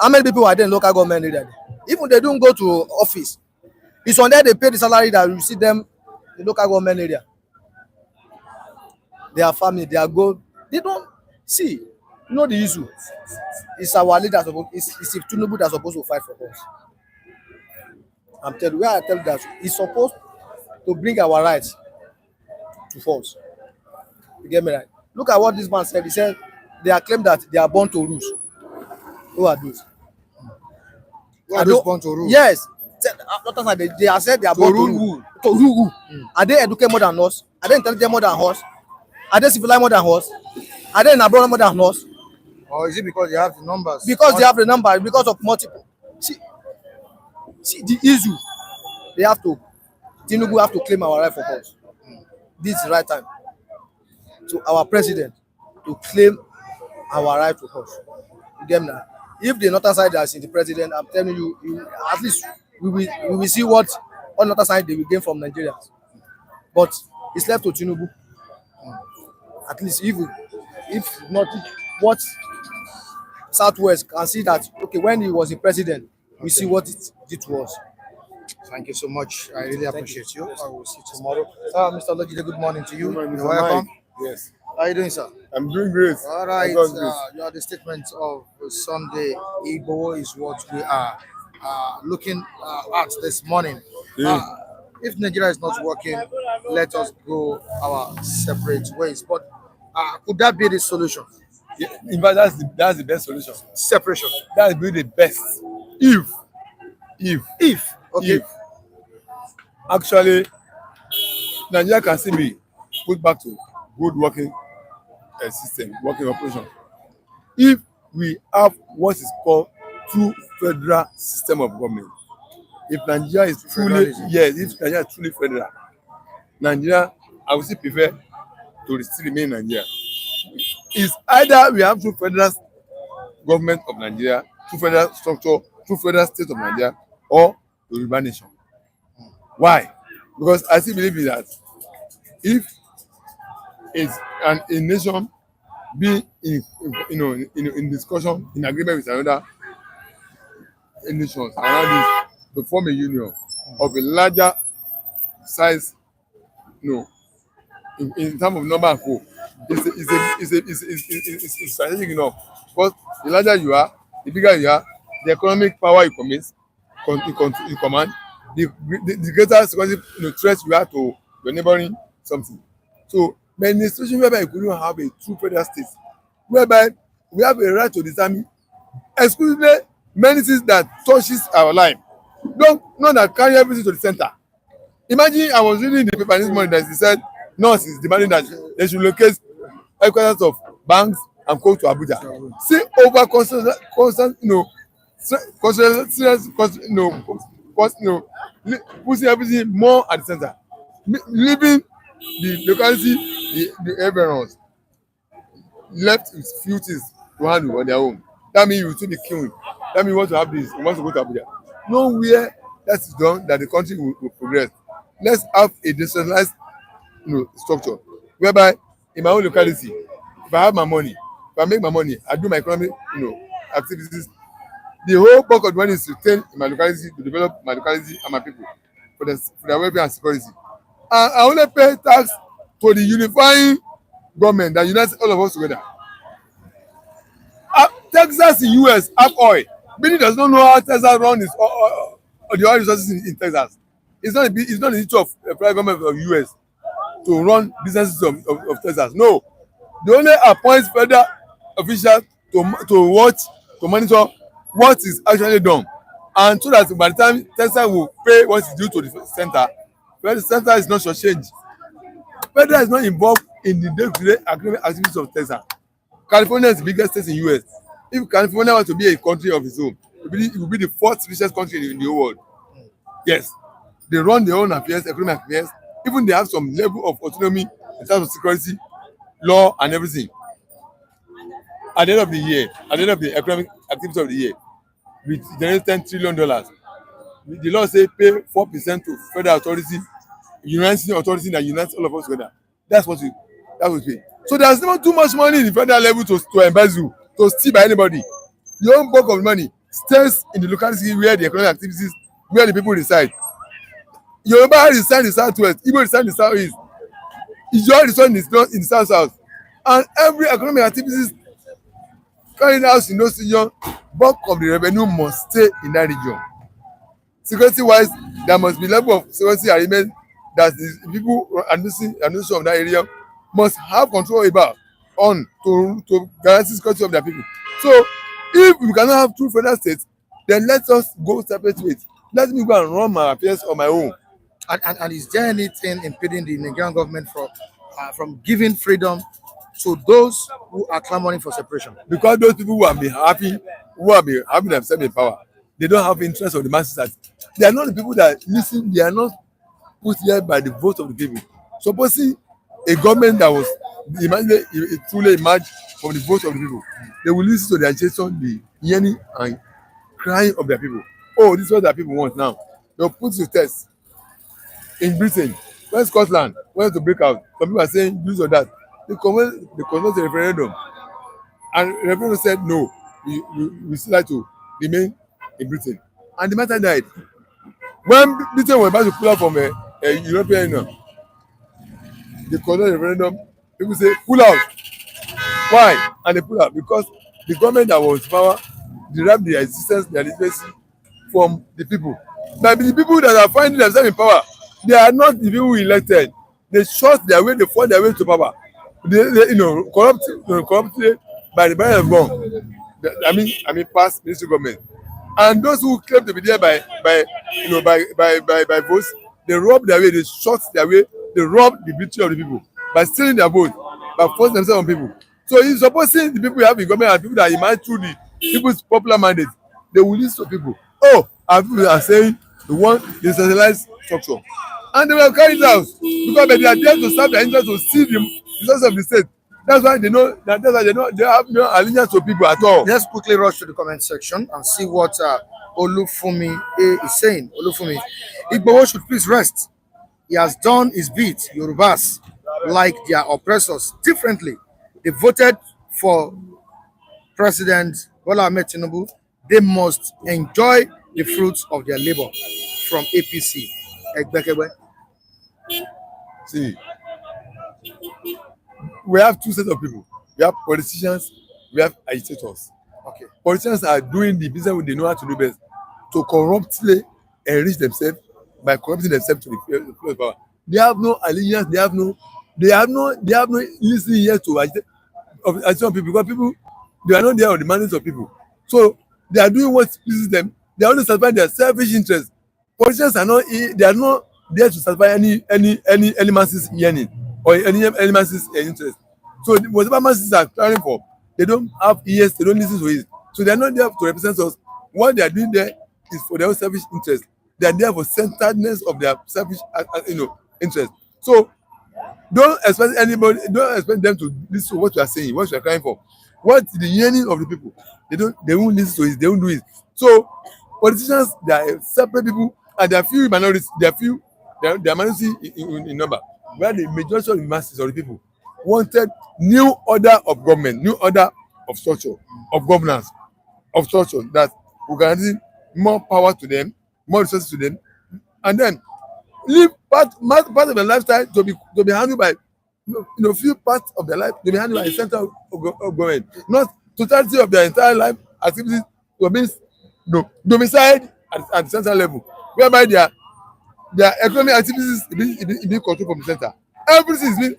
How many people are there in local government area? Even they don't go to office. It's on there they pay the salary that you see them in local government area. They are family, they are good. They don't see. You know the issue. It's our leader it's Tinubu that's supposed to fight for us. I'm telling you, where I tell you that he's supposed to bring our rights to force. You get me right? Look at what this man said. He said they are claimed that they are born to rule. Who are those? Who are those born to rule? Yes. They are said they are born to rule. To rule who? Are they educated more than us? Are they intelligent more than us? Are they civilized more than us? Are they in abroad more than us? Or is it because they have the numbers? Because they have the number, because of multiple. See the issue. They have to. Tinubu have to claim our right for us. This is the right time. So our president to claim our right to us. You get me now? If the northern side is in the president, I'm telling you, at least we will see what on the other side they will gain from Nigerians. But it's left to Tinubu. At least if not what Southwest can see that okay, when he was the president, we see what it was. Thank you so much. I really appreciate you. Yes. I will see you tomorrow. Mr. Logide, good morning to you. Good morning, You're Mr. welcome. Mike. Yes, How are you doing, sir? I'm doing great. All right. By God's grace. You are the statement of Sunday. Igboho is what we are looking at this morning. Yeah. If Nigeria is not working, let us go our separate ways. But could that be the solution? Yeah, in fact, that's the best solution. Separation. That will be the best. If Okay. actually Nigeria can still be put back to good working system, working operation. If we have what is called true federal system of government, if Nigeria is truly Federalism. if Nigeria is truly federal, Nigeria, I would still prefer to still remain Nigeria. It's either we have true federal government of Nigeria, true federal structure, true federal state of Nigeria, or Yoruba nation. Why? Because I still believe in that if it's a nation be in discussion, in agreement with another nations around it to form a union of a larger size, in terms of number and co, it's strategic enough, because the larger you are, the bigger you are, the economic power you command, the greater security threat you are to your neighboring something. So, but in a situation whereby you couldn't have a true federal state, whereby we have a right to determine exclusively many things that touches our life, not that carry everything to the center. Imagine I was reading the paper this morning that they said North is demanding that they should locate headquarters of banks and go to Abuja. See, over putting everything more at the center, leaving the locality, the environs left with few things to handle on their own. That means you will still be queuing. That means you want to have this, you want to go to Abuja. Nowhere that is done that the country will progress. Let's have a decentralized structure whereby in my own locality, if I have my money, if I make my money, I do my economic activities, the whole bulk of the money is retained in my locality to develop my locality and my people for their welfare and security. And I only pay tax to the unifying government that unites all of us together. Texas in US have oil. Meaning does not know how Texas runs the oil resources in Texas. It's not the issue of the federal government of US to run businesses of Texas. No, they only appoint federal officials to watch, to monitor what is actually done, and so that by the time Texas will pay what is due to the center, when the center is not shortchanged, federal is not involved in the day-to-day activities of Texas. California is the biggest state in US. If California wants to be a country of its own, it will be the fourth richest country in the whole world. Yes, they run their own affairs, economic affairs. Even they have some level of autonomy in terms of security, law, and everything. At the end of the year, at the end of the economic activity of the year, we generate $10 trillion. The law say pay 4% to federal authority, uniting authority that unites all of us together. That's what we pay. So there's not too much money in the federal level to embezzle, to steal by anybody. The whole bulk of money stays in the locality where the economic activities, where the people reside. Yoruba reside in the southwest, Igbo reside in the southeast, Igbo reside in the south, and every economic activities carried out in those regions, bulk of the revenue must stay in that region. Security wise, there must be level of security arrangement that the people administration of that area must have control about. on to guarantee security of their people. So if we cannot have two federal states, then let us go separate ways. Let me go and run my affairs on my own. And is there anything impeding the Nigerian government from giving freedom to those who are clamoring for separation? Because those people who have been having themselves in power, they don't have interest of the masses. They are not the people that listen. They are not put here by the vote of the people. Supposing a government that was truly emerged from the vote of the people, they will listen to the agitation, the yearning and crying of their people. Oh, this is what their people want now. They'll put to test. In Britain, when Scotland went to break out, some people are saying this or that. They conduct a referendum, and the referendum said no, we still like to remain in Britain, and the matter died. When Britain was about to pull out from a European Union, they conduct a referendum. People say pull out. Why? And they pull out because the government that was in power derived their existence, their legitimacy from the people. Now the people that are finding themselves in power, they are not the people who elected. They shot their way, they fought their way to power. They corrupted by the body of God. I mean, past ministry government. And those who claim to be there by votes, they rob their way, they shot their way, they rob the victory of the people by stealing their vote, by forcing themselves on people. So if supposing the people you have in government are people that emerge through the people's popular mandate, they will listen to people. Oh, our people are saying they want decentralized structure. And they will carry it out because they are there to serve their interest, to see the resources of the state. That's why they know they have no allegiance to people at all. Let's quickly rush to the comment section and see what Olufumi A is saying. Olufumi, Igboho should please rest. He has done his bit. Yorubas, like their oppressors, differently. They voted for President Bola Ahmed Tinubu. They must enjoy the fruits of their labor. From APC. Egbekebe. See, we have two sets of people. We have politicians, we have agitators. Okay. Politicians are doing the business they know how to do best, to corruptly enrich themselves by corrupting themselves to the power. They have no allegiance, they have no listening here to agitation people, because people, they are not there on the mandates of people. So they are doing what pleases them. They are only satisfying their selfish interests. Politicians are not there to satisfy any masses yearning or any masses interest. So whatever masses are caring for, they don't have ears, they don't listen to it. So they are not there to represent us. What they are doing there is for their own selfish interest. They are there for centeredness of their selfish interest. So don't expect them to listen to what you are saying, what you are crying for. What the yearning of the people, they won't listen to it, they won't do it. So politicians, they are separate people, and there are few minorities, they are minority in number, where the majority of the masses of the people wanted new order of government, new order of structure, of governance, of structure that will guarantee more power to them, more resources to them, and then leave part of their lifestyle to be handled by few parts of their life to be handled by the center of government, not totality of their entire life activities to be domiciled at the central level, whereby their economic activities is being controlled from the center. Everything is being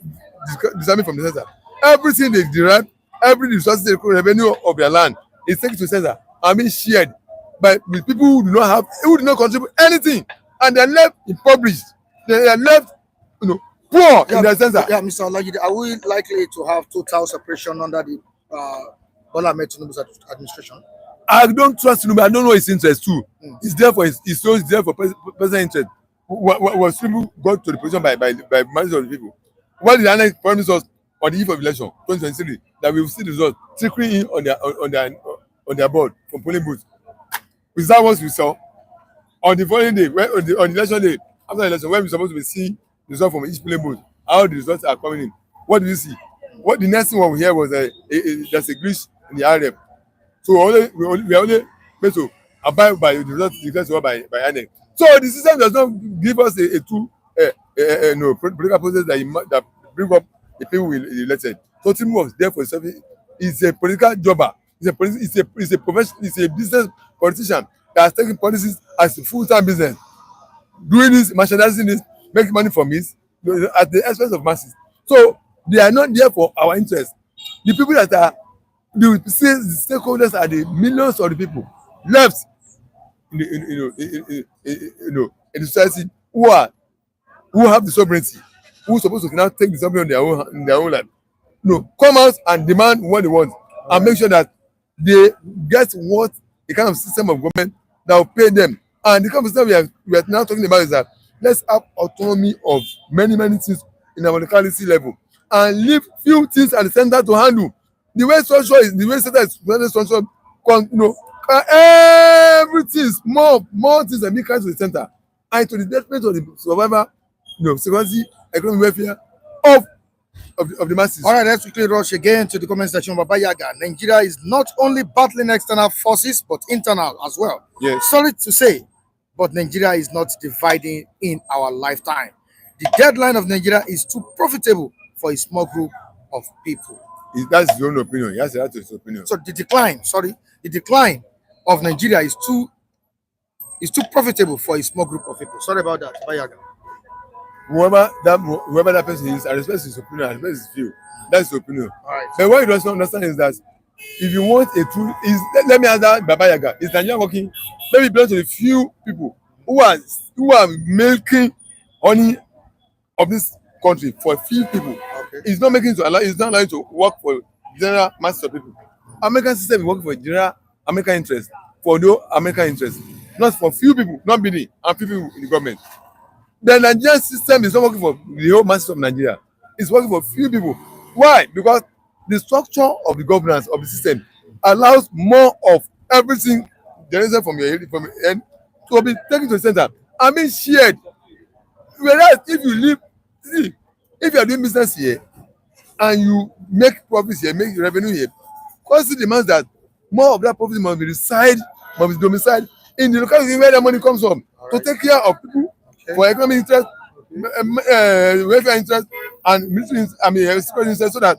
determined from the center. Everything they derive, every resources, revenue of their land is taken to the center and being shared with people who do not contribute anything, and they are left impoverished. They are left, poor in their center. Yeah, Mr. Olajide, are we likely to have total separation under the Bola Ahmed Tinubu's administration? I don't trust Tinubu. I don't know his interest too. It's there for it's there for personal interest. Was Tinubu got to the position by managers of the people? What did the promise us on the eve of election 2023 that we will see the results trickling in on their board from polling booths? Is that what we saw on the following day, on the election day, after the election, when we're supposed to be seeing the result from each polling booth, how the results are coming in? What do you see? What the next thing we hear was there's a glitch in the RM. So we are only made to abide by the results declared by INEC. So the system does not give us a true political process that bring up the people we elected. So Tinubu was there for himself. He's a political jobber. He's a professional. He's a business politician that has taken policies as a full-time business, doing this, merchandising this, making money from it at the expense of masses. So they are not there for our interest. The people that are the stakeholders are the millions of the people left in the, in the society who have the sovereignty, who supposed to now take the sovereignty in their own life. No, come out and demand what they want and make sure that they get what the kind of system of government that will pay them. And the kind of system we are now talking about is that let's have autonomy of many things in our locality level and leave few things at the center to handle. The way structure is, the way center is structure, everything more things are being carried to the center and to the detriment of the survivor, security, economic welfare of the masses. All right, let's quickly rush again to the comment section. Baba Yaga, Nigeria is not only battling external forces but internal as well. Yes. Sorry to say, but Nigeria is not dividing in our lifetime. The deadline of Nigeria is too profitable for a small group of people. That's his own opinion. Yes, that's his opinion. So the decline of Nigeria is too profitable for a small group of people. Sorry about that, Baba Yaga. Whoever that person is, I respect his opinion, I respect his view. That's his opinion. All right. But what you don't understand is that if you want a true let me answer Baba Yaga. Is Nigeria working? Let me belong to the few people who are milking honey of this country for few people. Okay. It's not allowing to work for general masses of people. American system is working for general American interest, for no American interest, not for few people, not many, and few people in the government. The Nigerian system is not working for the whole masses of Nigeria. It's working for few people. Why? Because the structure of the governance of the system allows more of everything generated from your end to be taken to the center and being shared. Whereas if you are doing business here and you make profits here, make revenue here, constantly demands that more of that profit must be domiciled in the locality where the money comes from to take care of people for economic interest, welfare interest, and military security interest, so that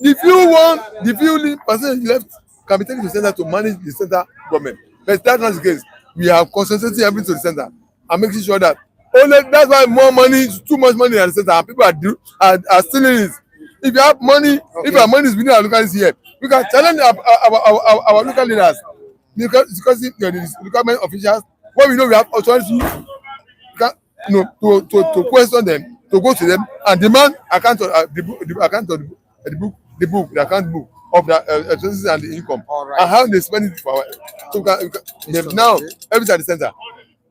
the few percentage left can be taken to the center to manage the center government. But that's not the case. We are concentrating everything to the center and making sure that that's why too much money at the center, and people are stealing it. If you have money, if our money is within our locality here, we can challenge our local leaders, because the local government officials, when we know we have authority, to question them, to go to them and demand the account book of the expenses and the income, right, and how they spend it for our. So now everything at the center.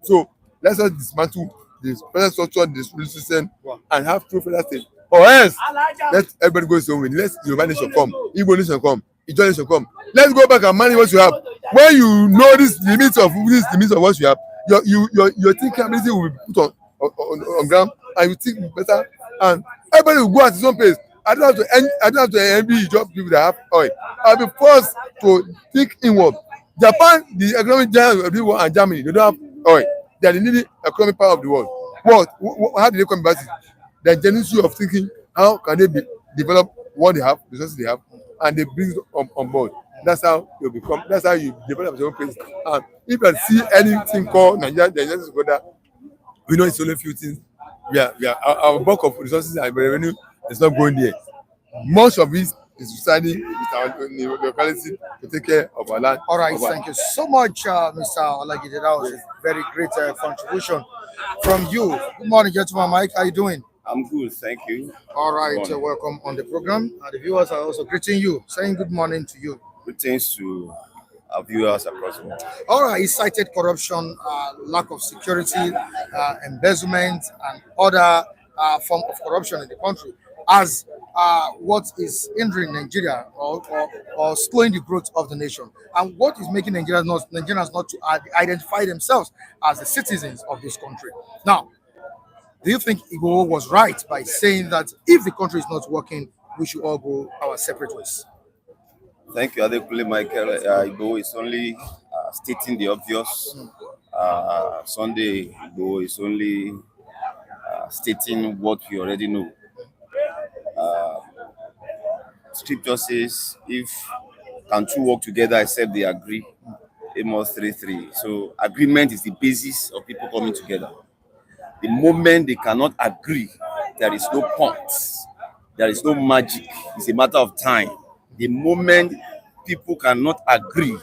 So let's just dismantle the present structure, the system, and have true federal state. Or else, let everybody go his own way. Let Yoruba nation come, Igbo nation come, Igbo nation come. Let's go back and manage what you have. When you know the limits of what you have, your thinking ability will be put on ground, and you think better, and everybody will go at his own pace. I don't have to envy job people that have oil. I'll be forced to think inward. Japan, the economic giant of the world, and Germany, they don't have oil. They are the leading economic power of the world. How do they come about it? The genuinity of thinking, how can they develop what they have, the resources they have, and they bring it on board. That's how you become. That's how you develop your own place. And if you see anything called Nigeria, we know it's only a few things. Our bulk of resources and revenue is not going there. Most of it is residing with our locality to take care of our land. All right, thank you so much, Mr. Olagide. That was a very great contribution from you. Good morning, gentlemen. Mike, how are you doing? I'm good, thank you. All right, welcome on the program. The viewers are also greeting you, saying good morning to you. Greetings to our viewers across the world. All right, he cited corruption, lack of security, embezzlement, and other form of corruption in the country as what is hindering Nigeria or slowing the growth of the nation, and what is making Nigerians not to identify themselves as the citizens of this country. Now, do you think Igboho was right by saying that if the country is not working, we should all go our separate ways? Thank you, Adekunle Michael. Igbo is only stating the obvious. Sunday Igbo is only stating what we already know. Scripture says, if can two work together except they agree, Amos 3:3. So agreement is the basis of people coming together. The moment they cannot agree, there is no point. There is no magic. It's a matter of time. The moment people cannot agree,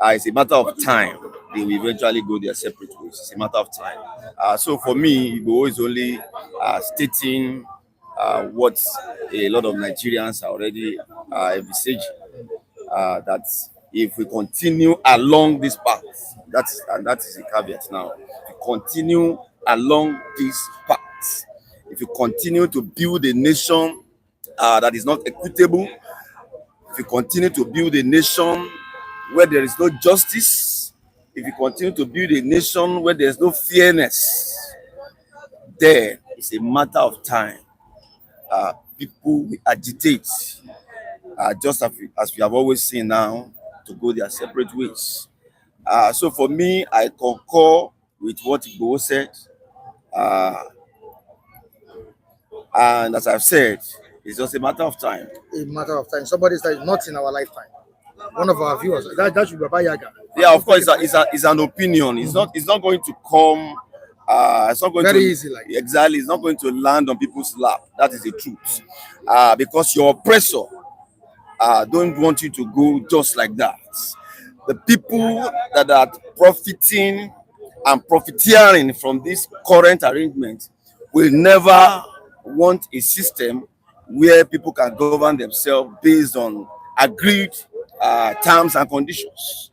it's a matter of time. They will eventually go their separate ways. It's a matter of time. So for me, Igbo is only stating what a lot of Nigerians are already envisaging. That if we continue along this path, that is the caveat now. If we continue along this path, if you continue to build a nation that is not equitable, if you continue to build a nation where there is no justice, if you continue to build a nation where there is no fairness, then it's a matter of time. People will agitate, just as we have always seen now, to go their separate ways. So for me, I concur with what Igbo said. And as I've said, it's just a matter of time. A matter of time. Somebody said not in our lifetime. One of our viewers. That should be Baba Yaga. Yeah, of course, it's an opinion. It's not going to come. It's not going Very to easy, like exactly. It's not going to land on people's lap. That is the truth. Because your oppressor don't want you to go just like that. The people that are profiting and profiteering from this current arrangement will never want a system where people can govern themselves based on agreed terms and conditions.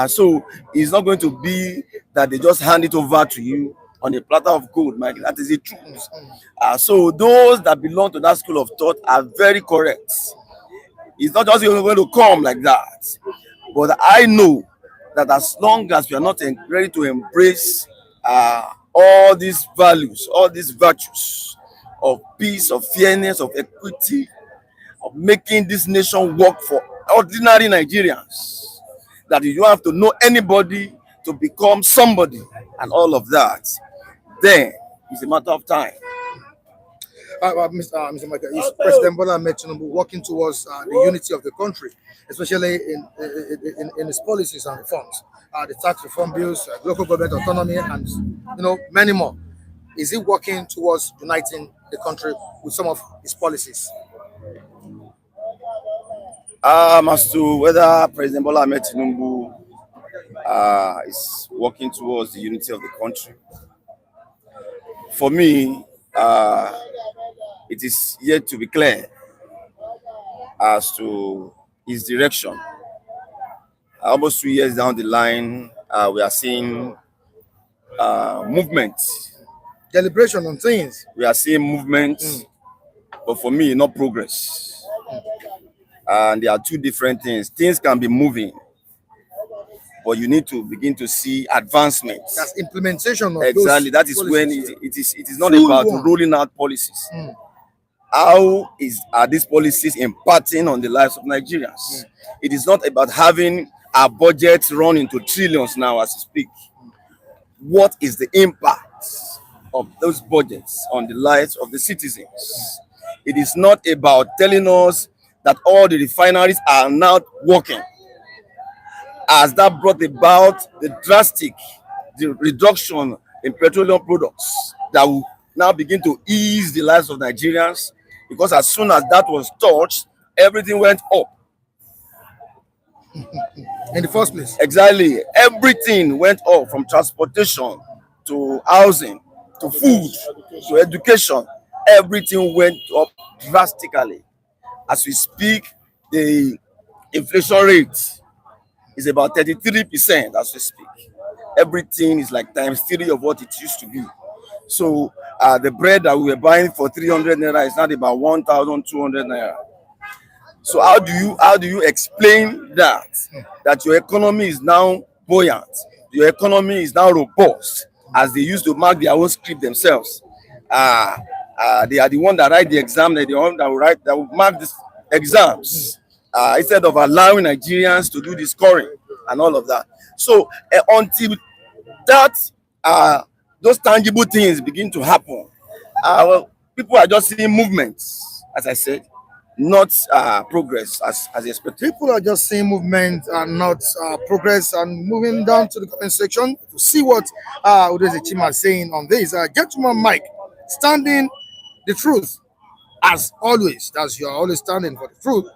So it's not going to be that they just hand it over to you on a platter of gold, Mike. That is the truth. So those that belong to that school of thought are very correct. It's not just going to come like that. But I know that as long as we are not ready to embrace all these values, all these virtues of peace, of fairness, of equity, of making this nation work for ordinary Nigerians, that you don't have to know anybody to become somebody and all of that, then it's a matter of time. Mr. Michael, is President Bola Ahmed Tinubu working towards the unity of the country, especially in his policies and reforms, the tax reform bills, local government autonomy, and many more? Is he working towards uniting the country with some of his policies? As to whether President Bola Ahmed Tinubu is working towards the unity of the country, for me, it is yet to be clear as to his direction. Almost 2 years down the line, we are seeing movement. Deliberation on things. We are seeing movement, but for me, not progress. And there are two different things. Things can be moving, but you need to begin to see advancements. That's implementation of exactly. That is policies. when it is not about rolling out policies. How are these policies impacting on the lives of Nigerians? It is not about having our budgets run into trillions now as we speak. What is the impact of those budgets on the lives of the citizens? It is not about telling us that all the refineries are now working, as that brought about the drastic reduction in petroleum products that will now begin to ease the lives of Nigerians, because as soon as that was touched, everything went up. In the first place. Exactly. Everything went up, from transportation to housing to food to education. Everything went up drastically. As we speak, the inflation rate is about 33% as we speak. Everything is like ×3 of what it used to be. So the bread that we were buying for 300 naira is now about 1,200 naira. So how do you explain that your economy is now buoyant, your economy is now robust, as they used to mark their own script themselves? They are the one that write the exam, they're the one that will mark these exams, instead of allowing Nigerians to do the scoring and all of that. So until that those tangible things begin to happen, people are just seeing movements, as I said, not progress as expected. People are just seeing movement and not progress, and moving down to the comment section to see what Udeze Chima is saying on this. Gentleman Mike, standing the truth as always, as you are always standing for the truth,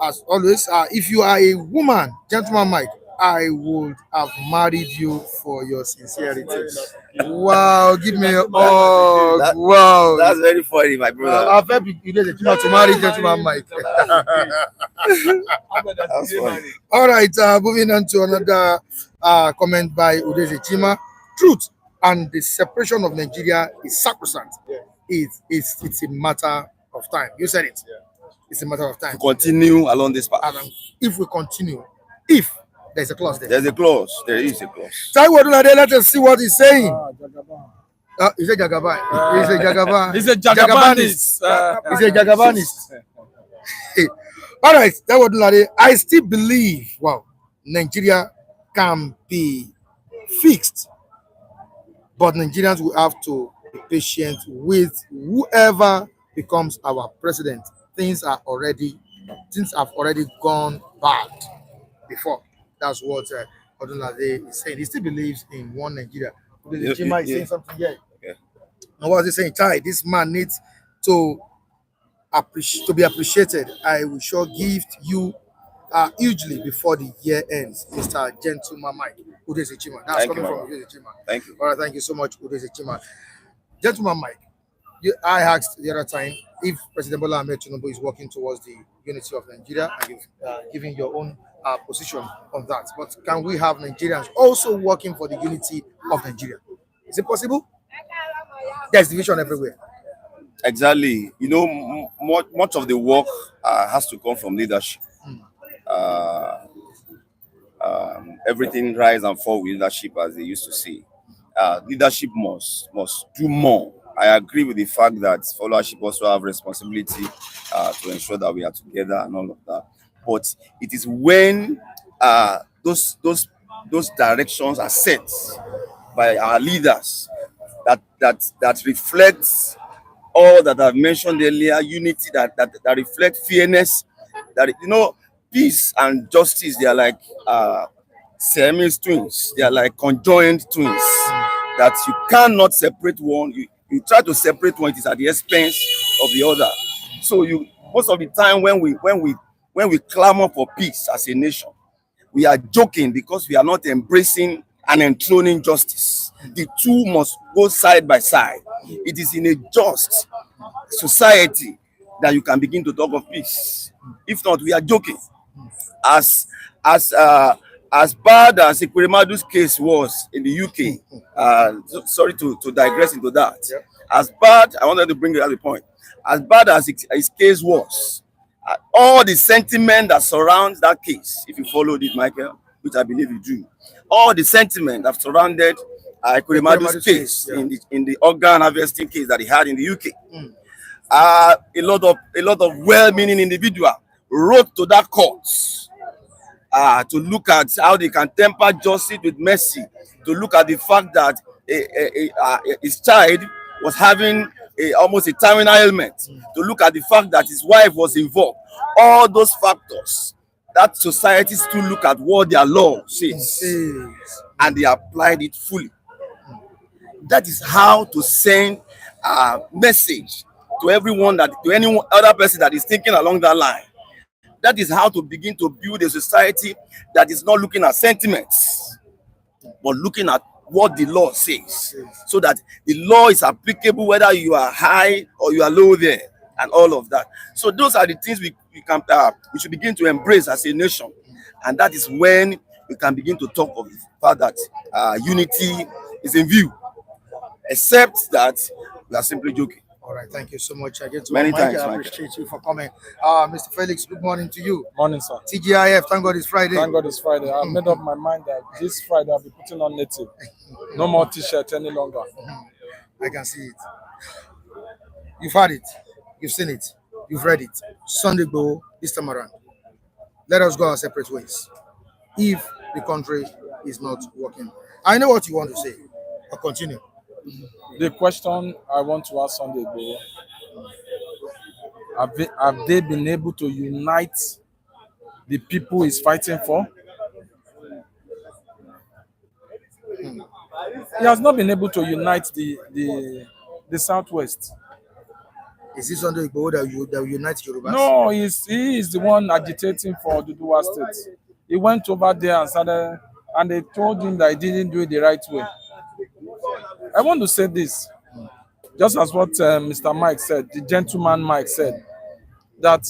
as always, if you are a woman, gentleman Mike, I would have married you for your sincerity. Wow, give me a hug. That, Wow. that's very funny, my brother. I've helped you to marry gentleman Mike. That's funny. All right, moving on to another comment by Udeze Chima. Truth and the separation of Nigeria is sacrosanct. It's a matter of time. You said it. It's a matter of time. To continue along this path. And if we continue, if there's a clause there. There's a clause. There is a clause. Let us see what he's saying. He said Jagaban. He said Jagaban. He's a Jagabanist. He's a Jagabanist. All right, I still believe, wow, Nigeria can be fixed, but Nigerians will have to be patient with whoever becomes our president. Things have already gone bad before. That's what Odunlade is saying. He still believes in one Nigeria. Jima is saying something here. Yeah. And what is he saying? Chai, this man needs to be appreciated. I will sure gift you hugely before the year ends, Mr. Gentleman Mike Udeze Chima. That's Thank coming you, from Udeze Chima. Thank you. All right, thank you so much, Udeze Chima. Gentleman Mike, I asked the other time if President Bola Ahmed Tinubu is working towards the unity of Nigeria, and you've given your own position on that. But can we have Nigerians also working for the unity of Nigeria? Is it possible? There's division everywhere. Exactly. You know, much of the work has to come from leadership. Everything rise and fall with leadership, as they used to say. Leadership must do more. I agree with the fact that followership also have responsibility to ensure that we are together and all of that. But it is when those directions are set by our leaders that reflects all that I've mentioned earlier, unity that reflect fairness, that peace and justice, they are like Siamese twins, they are like conjoined twins, that you cannot separate one. You try to separate one, it is at the expense of the other. So most of the time when we clamor for peace as a nation, we are joking because we are not embracing and enthroning justice. The two must go side by side. It is in a just society that you can begin to talk of peace. If not, we are joking. As bad as Ekwuremadu's case was in the UK, sorry to digress into that. As bad, I wanted to bring it as a point. As bad as his case was, all the sentiment that surrounds that case, if you followed it, Michael, which I believe you do, all the sentiment that surrounded Ekwuremadu's case in the organ harvesting case that he had in the UK, a lot of well-meaning individuals wrote to that court to look at how they can temper justice with mercy, to look at the fact that his child was having almost a terminal ailment, to look at the fact that his wife was involved. All those factors that society still look at what their law says, and they applied it fully. That is how to send a message to everyone, to any other person that is thinking along that line. That is how to begin to build a society that is not looking at sentiments, but looking at what the law says, so that the law is applicable whether you are high or you are low there, and all of that. So those are the things we should begin to embrace as a nation, and that is when we can begin to talk of the fact that unity is in view. Except that we are simply joking. All right, thank you so much. Many thanks, I appreciate you for coming. Mr. Felix, good morning to you. Morning, sir. TGIF, thank God it's Friday. Thank God it's Friday. I've made up my mind that this Friday I'll be putting on native. No more t-shirt any longer. I can see it. You've had it. You've seen it. You've read it. Sunday Igboho this time around. Let us go our separate ways. If the country is not working. I know what you want to say, but continue. The question I want to ask Sunday Igboho, have they been able to unite the people he's fighting for? He has not been able to unite the Southwest. Is this Sunday Igboho that will unite Yorubas? No, he is the one agitating for Duduwa State. He went over there and started, and they told him that he didn't do it the right way. I want to say this, just as what Mr. Mike said, the gentleman Mike said, that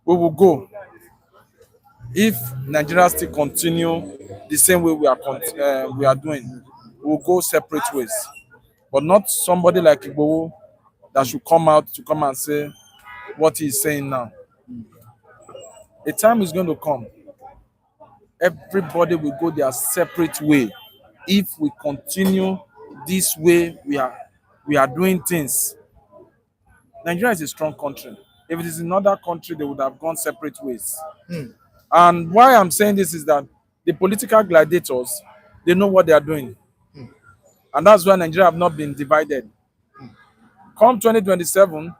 we will go if Nigeria still continue the same way we are doing. We will go separate ways, but not somebody like Igboho that should come out to come and say what he is saying now. A time is going to come. Everybody will go their separate way if we continue this way we are doing things. Nigeria is a strong country. If it is another country, they would have gone separate ways. And why I'm saying this is that the political gladiators, they know what they are doing. And that's why Nigeria have not been divided. Come 2027,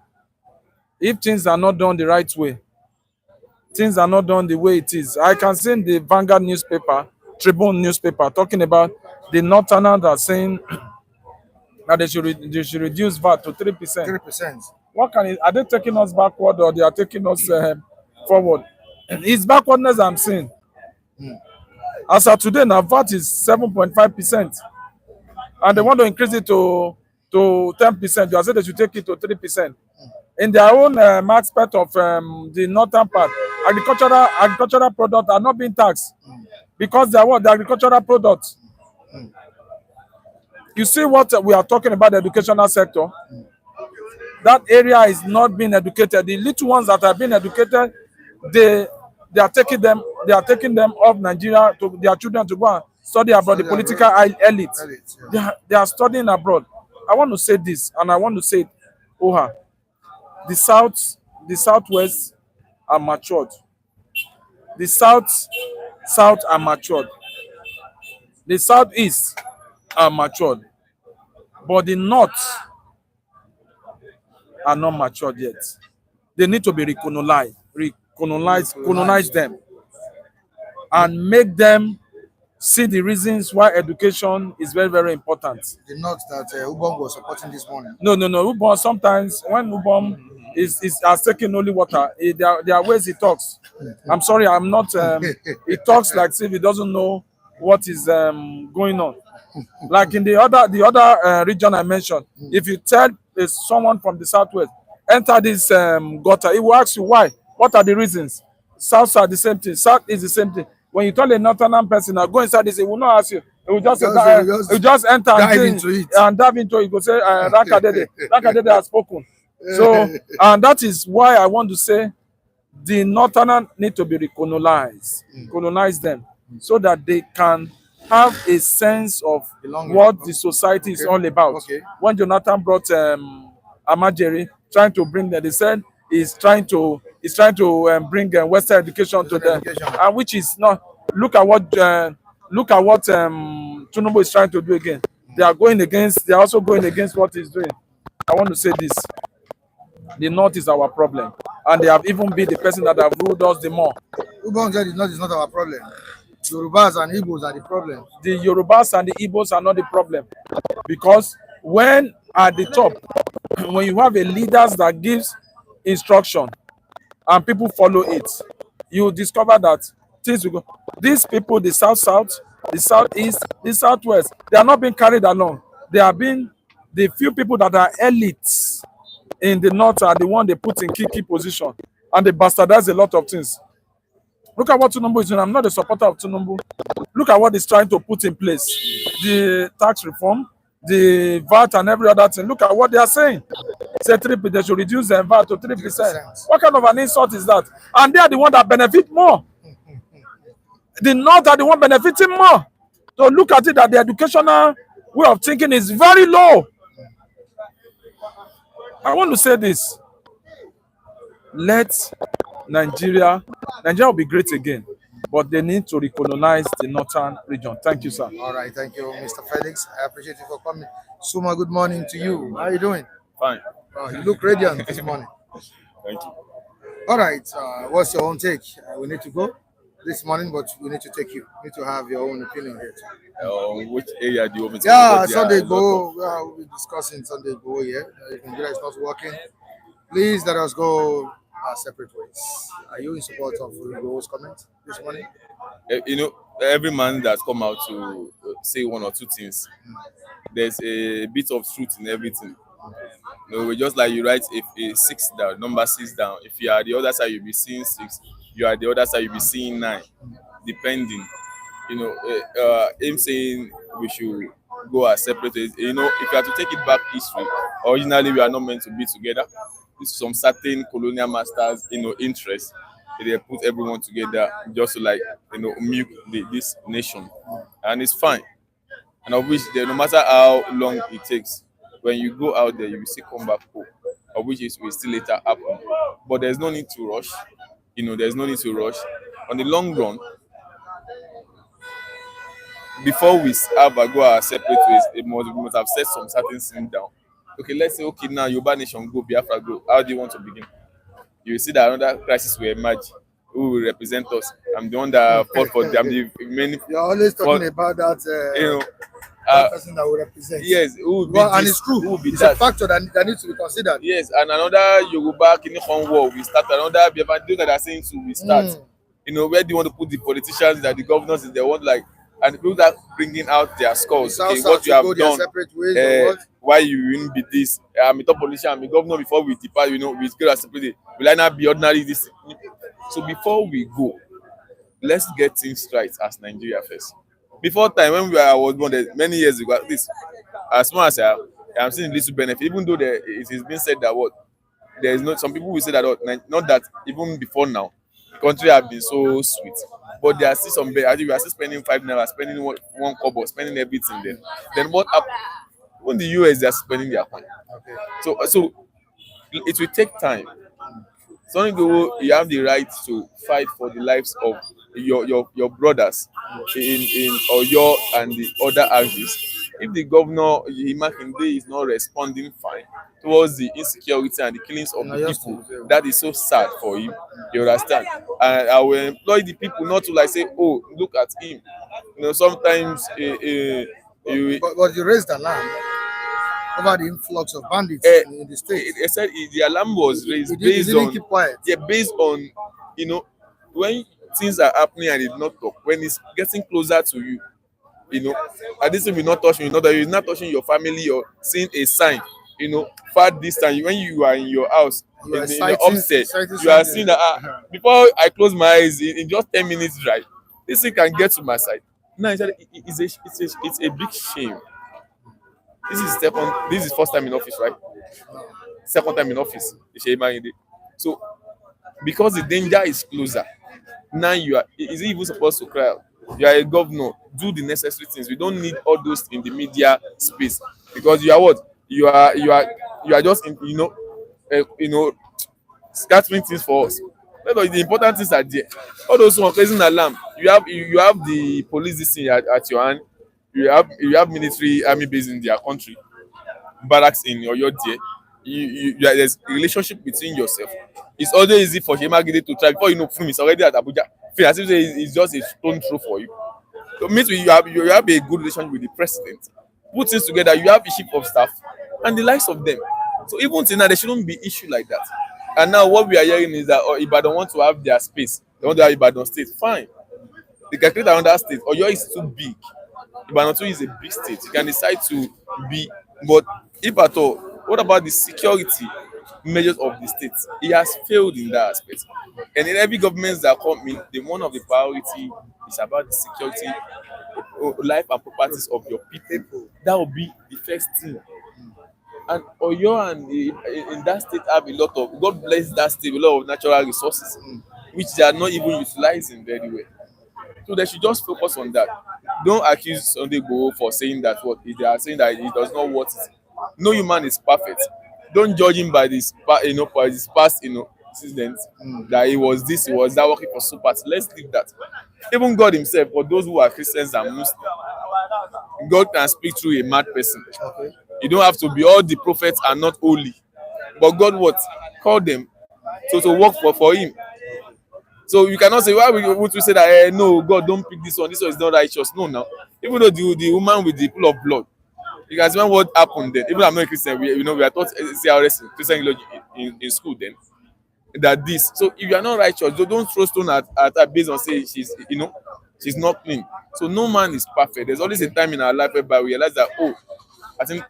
if things are not done the right way, things are not done the way it is. I can see in the Vanguard newspaper, Tribune newspaper, talking about the Northerners are saying that they should reduce VAT to 3%. 3%. What are they taking us backward or they are taking us forward? It's backwardness I'm seeing. As of today, now VAT is 7.5%, and they want to increase it to 10%. You are saying they should take it to 3%. In their own aspect of the northern part, agricultural products are not being taxed because they are what? The agricultural products. You see what we are talking about, the educational sector. That area is not being educated. The little ones that have been educated, they are taking them off Nigeria to their children to go and study abroad. The political elite, they are studying abroad. I want to say this, and I want to say it. The southwest are matured. The south are matured. The southeast are matured, but the north are not matured yet. They need to be colonize them, and make them see the reasons why education is very, very important. The note that Ubong was supporting this morning. No. Ubong, sometimes when Ubong has taken only water, there are ways he talks. I'm sorry, I'm not. He talks like if he doesn't know what is going on. Like in the other region I mentioned, if you tell someone from the southwest enter this gutter, he will ask you why. What are the reasons? South are the same thing. South is the same thing. When you tell a northern person now go inside this, he will not ask you. He will just enter dive into it. and dive into it. He will say, Rakadede has spoken. So, and that is why I want to say the northerners need to be colonize them, so that they can have a sense of what the society is all about. When Jonathan brought Amajeri, trying to bring them, they said he's trying to bring Western education to them, and which is not. Look at what Tinubu is trying to do again. They are also going against what he's doing. I want to say this: the north is our problem, and they have even been the person that have ruled us the more. Ubong said the north is not our problem. Yorubas and Igbos are the problem. The Yorubas and the Igbos are not the problem, because when at the top, when you have a leaders that gives instruction and people follow it, you discover that things will go. These people, the south, the southeast, the southwest, they are not being carried along. They are being the few people that are elites in the north are the one they put in key position, and they bastardize a lot of things. Look at what Tinubu is doing. I'm not a supporter of Tinubu. Look at what he's trying to put in place. The tax reform, the VAT and every other thing. Look at what they are saying. Say 3%, they should reduce the VAT to 3%. What kind of an insult is that? And they are the one that benefit more. The North are the one benefiting more. So look at it that the educational way of thinking is very low. I want to say this. Let Nigeria will be great again, but they need to recolonize the northern region. Thank you, sir. All right, thank you, Mr. Felix. I appreciate you for coming. Suma, good morning to you. How are you doing? Fine. You look radiant this morning. Thank you. All right, what's your own take? We need to go. this morning, but we need to take you. We need to have your own opinion here. Which area do you want me to Yeah, because there Sunday are a lot go. We'll be discussing Sunday go here. If Nigeria is not working, please let us go our separate ways. Are you in support of Igboho's comment this morning? you know, every man that's come out to say one or two things, there's a bit of truth in everything. You know, just like you write if a six down, number six down. If you are the other side, you'll be seeing six. You are the other side, you'll be seeing nine, depending. You know, him saying we should go our separate ways. You know, if you have to take it back history, originally we are not meant to be together. This is some certain colonial masters, you know, interest. They put everyone together just to like, you know, milk this nation, and it's fine. And of which no matter how long it takes, when you go out there, you will still come back home, of which is will still later happen. But there's no need to rush. You know, there's no need to rush. On the long run, before we have a go our separate ways, we must have set some certain things down. Okay, let's say, okay, now Yoruba nation go, Biafra go. How do you want to begin? You will see that another crisis will emerge. Who will represent us? I'm the one that fought for them. The many, You're always talking about that. you know, That person that will represent. yes, who will be Well, and this, it's true. who will be It's that? a factor that needs to be considered. Yes, and another Yoruba Kinifon war we start. Another Biafra, those that are saying to we start. You know, where do you want to put the politicians, that the governors, is they want like, and the people that bringing out their scores. Okay, what you have done, separate ways or what? why you wouldn't be this? I'm a top politician, I'm a governor. Before we depart, you know, we go as separate. Will I not be ordinary this? So before we go, let's get things right as Nigeria first. Before time, when I was born there, many years ago, at least, as small as I'm seeing little benefit, even though it has been said that what there is not, some people will say that not that even before now, the country have been so sweet, but there are still some. I think we are still spending 5 naira, spending one kobo, spending everything. Then what happened? When the US they are spending their coin, Okay. so it will take time. So you have the right to fight for the lives of your brothers in Oyo and the other axis. If the governor Imakinde is not responding fine towards the insecurity and the killings of the people, that is so sad for him. You understand? And I will employ the people not to like say, "Oh, look at him." You know, sometimes But you raised the land over the influx of bandits in the state. They said the alarm was raised He based didn't on keep quiet. based on, you know, when things are happening and it did not talk, when it's getting closer to you, you know, and this will not touching you, not that you're not touching your family or seeing a sign, you know, far distance. When you are in your house, in your upstairs, you are seeing that before I close my eyes in just 10 minutes drive, this thing can get to my side. Now it's a big shame. This is first time in office, right? Second time in office. So because the danger is closer, now is it even supposed to cry out? You are a governor, do the necessary things. We don't need all those in the media space, because you are what? You are just you know, scattering things for us. But the important things are there. All those who are raising alarm, you have the police this thing at your hand. You have military army base in their country, barracks in your there. There's a relationship between yourself. It's always easy for Shemagide to try before you know film is already at Abuja. As if it's just a stone throw for you. So it means you have a good relationship with the president. Put things together, you have a chief of staff and the likes of them. So even till now, there shouldn't be issue like that. And now what we are hearing is that Ibadan want to have their space. They want to have Ibadan state. Fine. They can create another state. Oyo is too big. Ibadan too is a big state. You can decide to be, but if at all, what about the security measures of the state? It has failed in that aspect. And in every government that come in, the one of the priority is about the security, life and properties of your people. That will be the first thing. And Oyo and in that state have a lot of, God bless that state, a lot of natural resources, which they are not even utilizing very well. So they should just focus on that. Don't accuse Sunday Igboho for saying that what they are saying that he does not want it. No human is perfect. Don't judge him by this, by his past, incidents. That he was this, he was that, working for super. Let's leave that. Even God Himself, for those who are Christians and Muslims, God can speak through a mad person. Okay. You don't have to be. All the prophets are not holy, but God what called them to work for Him. So you cannot say why would you say that no, God don't pick this one is not righteous. No, now even though the woman with the pool of blood, you guys remember what happened then. Even I'm not a Christian, we are taught CRS Christian theology in school then that this. So if you are not righteous, don't throw stone at her based on say she's not clean. So no man is perfect. There's always a time in our life whereby we realize that I think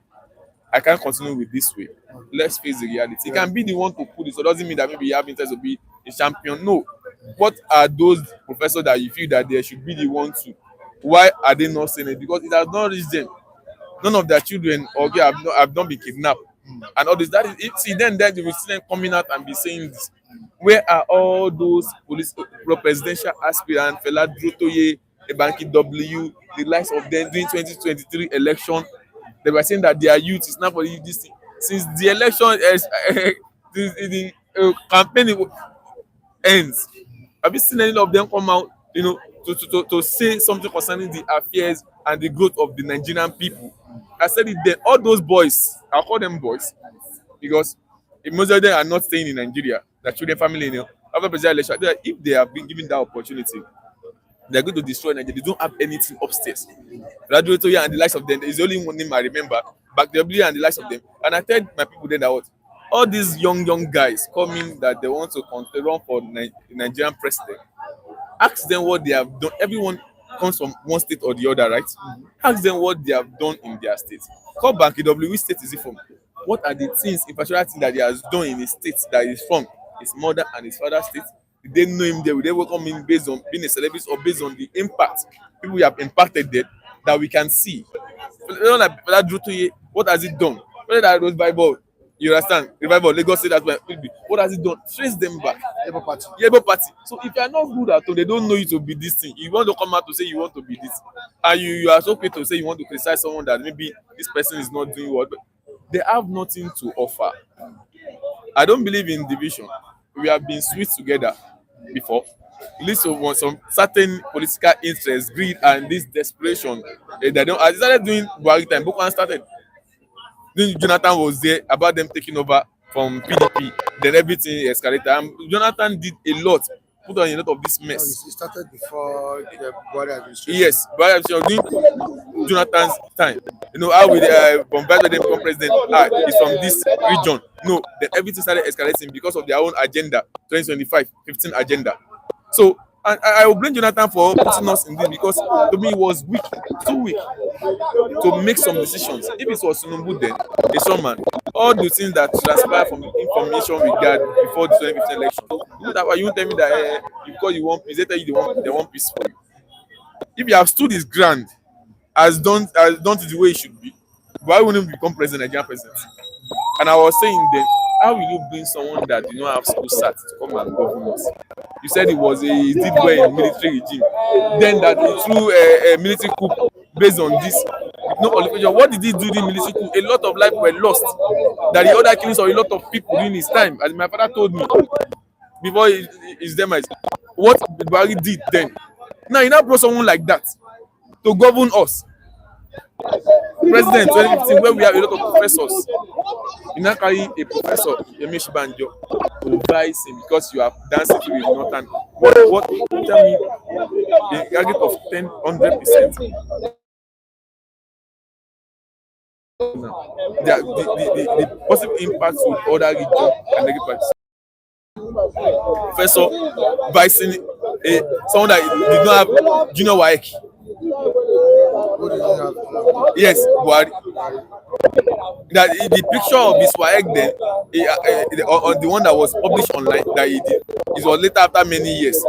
I can't continue with this way. Let's face the reality. You can be the one to put it, so it doesn't mean that maybe you have interest to be a champion. No. What are those professors that you feel that they should be the one to? Why are they not saying it? Because it has not reached them. None of their children have not been kidnapped. And all this. That is it. See, then they will see them coming out and be saying this. Where are all those presidential aspirants, Fela Drotoye, Ebanki W, the likes of them during 2023 election? They were saying that their youth is not for this thing. Since the election the campaign ends, have you seen any of them come out, to say something concerning the affairs and the growth of the Nigerian people? I said it there. All those boys, I'll call them boys, because most of them are not staying in Nigeria. Their children, family, after presidential election, if they have been given that opportunity, they're going to destroy Nigeria. They don't have anything upstairs. Raduatoya and the likes of them is the only one name I remember. Back W and the likes of them. And I told my people then that all these young guys coming that they want to run for the Nigerian president. Ask them what they have done. Everyone comes from one state or the other, right? Ask them what they have done in their state. Call Banky W, which state is he from? What are the things in particular things that he has done in his state that he's from? His mother and his father's state. Did they know him there? Will they welcome him based on being a celebrity or based on the impact people we have impacted there that we can see? What has it done? Whether that was Bible, you understand? Revival, Lagos State, that's where it will be. What has it done? Trace them back. Labour Party. So if you are not good at all, they don't know you to be this thing. You want to come out to say you want to be this, and you are so quick to say you want to criticize someone that maybe this person is not doing what, but they have nothing to offer. I don't believe in division. We have been sweet together before. Leads to some certain political interest, greed, and this desperation. They don't. I started doing Buhari time. Boko Haram started. Then Jonathan was there about them taking over from PDP. Then everything escalated. Jonathan did a lot, put on a lot of this mess. It started before the Buhari administration. Yes, Buhari administration during Jonathan's time. How we bombard them become president. He's from this region. No, then everything started escalating because of their own agenda, 2025, 15 agenda. So I will blame Jonathan for putting us in this, because to me it was weak, too weak to make some decisions. If it was Tinubu then, a strong man, all the things that transpire from the information we got before the 2015 election, you won't tell me that because you want peace, they tell you they want peace for you. If you have stood his ground, has done it the way it should be, why wouldn't he become president, Nigerian president? And I was saying then, how will you bring someone that did not have school sat to come and govern us? You said he did well in military regime. Then that he threw a military coup based on this. No qualification. What did he do in military coup? A lot of lives were lost. That the other killings of a lot of people during his time, as my father told me before his demise. What Buhari did then. Now he now brought someone like that to govern us. President 2015, where we have a lot of professors. You now carry a professor, Yemish Banjo, to vice him because you are dancing with Northern. What tell me the target of 100%? The possible impact to other regions and negative professor vicing someone that did not have junior WAEC. Yes, Buhari. That the picture of his WAEC then, the one that was published online that he did, it was later after many years.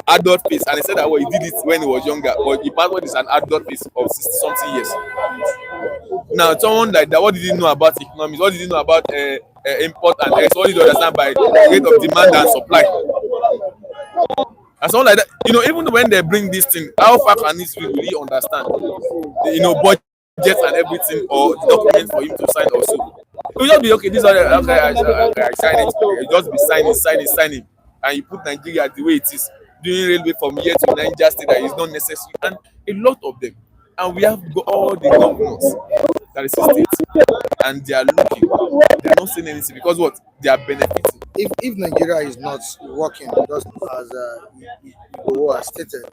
Adult face, and he said that he did it when he was younger, but the password is an adult face of 60-something years. Now, someone like that, what did he know about economics? What did he know about import and export? What did he understand by the rate of demand and supply? And someone like that, even when they bring this thing, how far can this really understand? Budgets and everything, or the document for him to sign also. It will just be okay. This is okay. I sign it. You just be signing, and you put Nigeria the way it is. Doing railway from here to Niger State that is not necessary, and a lot of them. And we have got all the governors 36 states, and they are looking. They are not saying anything because what? They are benefiting. If Nigeria is not working, just as Igboho has stated,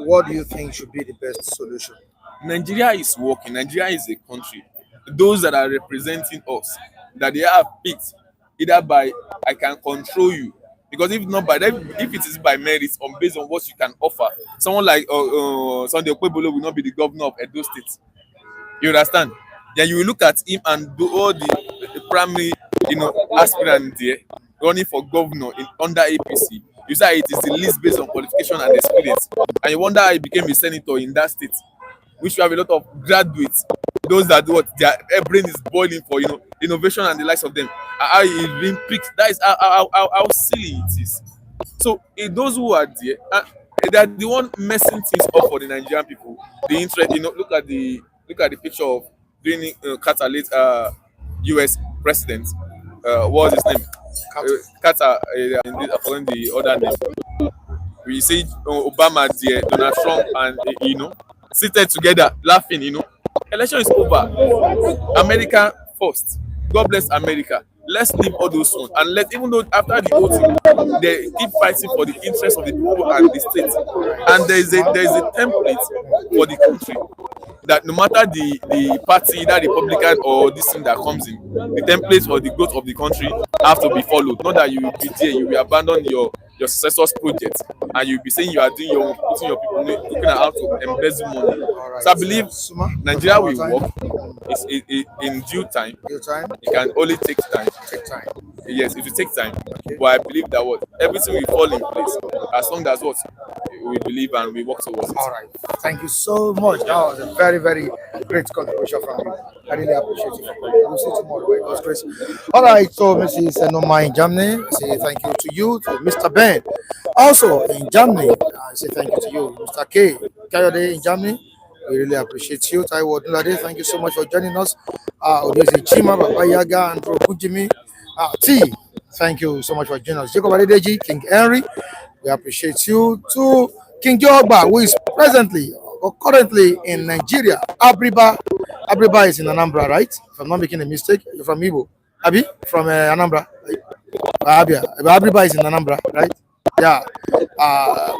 what do you think should be the best solution? Nigeria is working. Nigeria is a country. Those that are representing us, that they have picked either by I can control you, because if not by that, if it is by merit or based on what you can offer, someone like Sunday Okpebolo will not be the governor of Edo State. You understand? Then you will look at him and do all the primary, aspirant there running for governor under APC. You say it is the least based on qualification and experience, and you wonder how he became a senator in that state, which we have a lot of graduates, those that do what their brain is boiling for, innovation and the likes of them. And how he being picked. That is how silly it is. So those who are there, they are the one messing things up for the Nigerian people. The interest, look at the picture of during Carter late U.S. president. What was his name? Carter. Following the other name. We see Obama there, Donald Trump, and seated together, laughing. Election is over. America first. God bless America. Let's leave all those ones and even though after the voting, they keep fighting for the interests of the people and the state. And there is a template for the country that no matter the party, either Republican or this thing that comes in, the template for the growth of the country have to be followed. Not that you will be there, you will abandon your successor's project and you'll be saying you are doing putting your people looking at how to embezzle money. So I believe Nigeria will work. It's in due time. It can only take time. Yes, it will take time. Okay. But I believe that everything will fall in place as long as we believe and we work towards it. All right. Thank you so much. That was a very, very great contribution from you. I really appreciate it. We'll see you tomorrow by God's grace. All right. So, Mrs. Enoma in Germany, I say thank you to you, to Mr. Ben. Also in Germany, I say thank you to you, Mr. K. Kayode in Germany. We really appreciate you. Taiwo Odunlade, thank you so much for joining us. Odese Chima, Baba Yaga, and Kunjimi. T, thank you so much for joining us. Jacob Adedeji, King Henry, we appreciate you. To King Joba, who is presently or currently in Nigeria. Abriba is in Anambra, right? If I'm not making a mistake, you're from Igbo. Abi, from Anambra. Abia. Abriba is in Anambra, right? Yeah.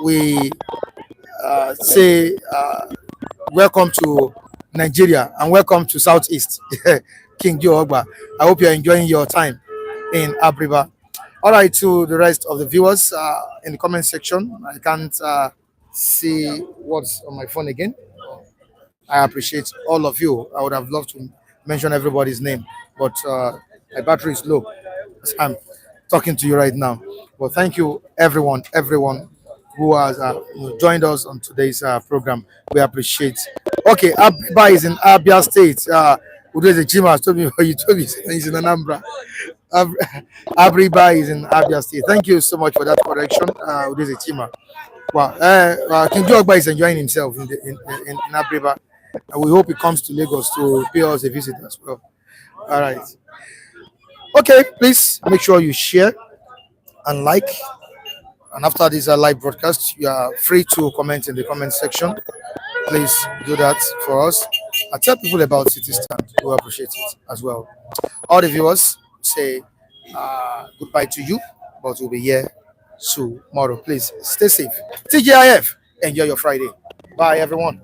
We say welcome to Nigeria and welcome to Southeast. King Joe Ogba. I hope you're enjoying your time in Abriba. All right, to the rest of the viewers in the comment section. I can't see what's on my phone again. I appreciate all of you. I would have loved to mention everybody's name, but my battery is low. I'm talking to you right now. But thank you, everyone who has joined us on today's program. We appreciate. Okay, Abriba is in Abia State. Udeze Chima told me, you told me he's in Anambra. Abriba is in Abia State. Thank you so much for that correction, Udeze Chima. Wow, King Jogba is enjoying himself in Abriba. And we hope he comes to Lagos to pay us a visit as well. All right. Okay, please make sure you share and like. And after this live broadcast, you are free to comment in the comment section. Please do that for us. And tell people about City Stand. We appreciate it as well. All the viewers say goodbye to you, but we'll be here tomorrow. Please stay safe. TGIF, enjoy your Friday. Bye, everyone.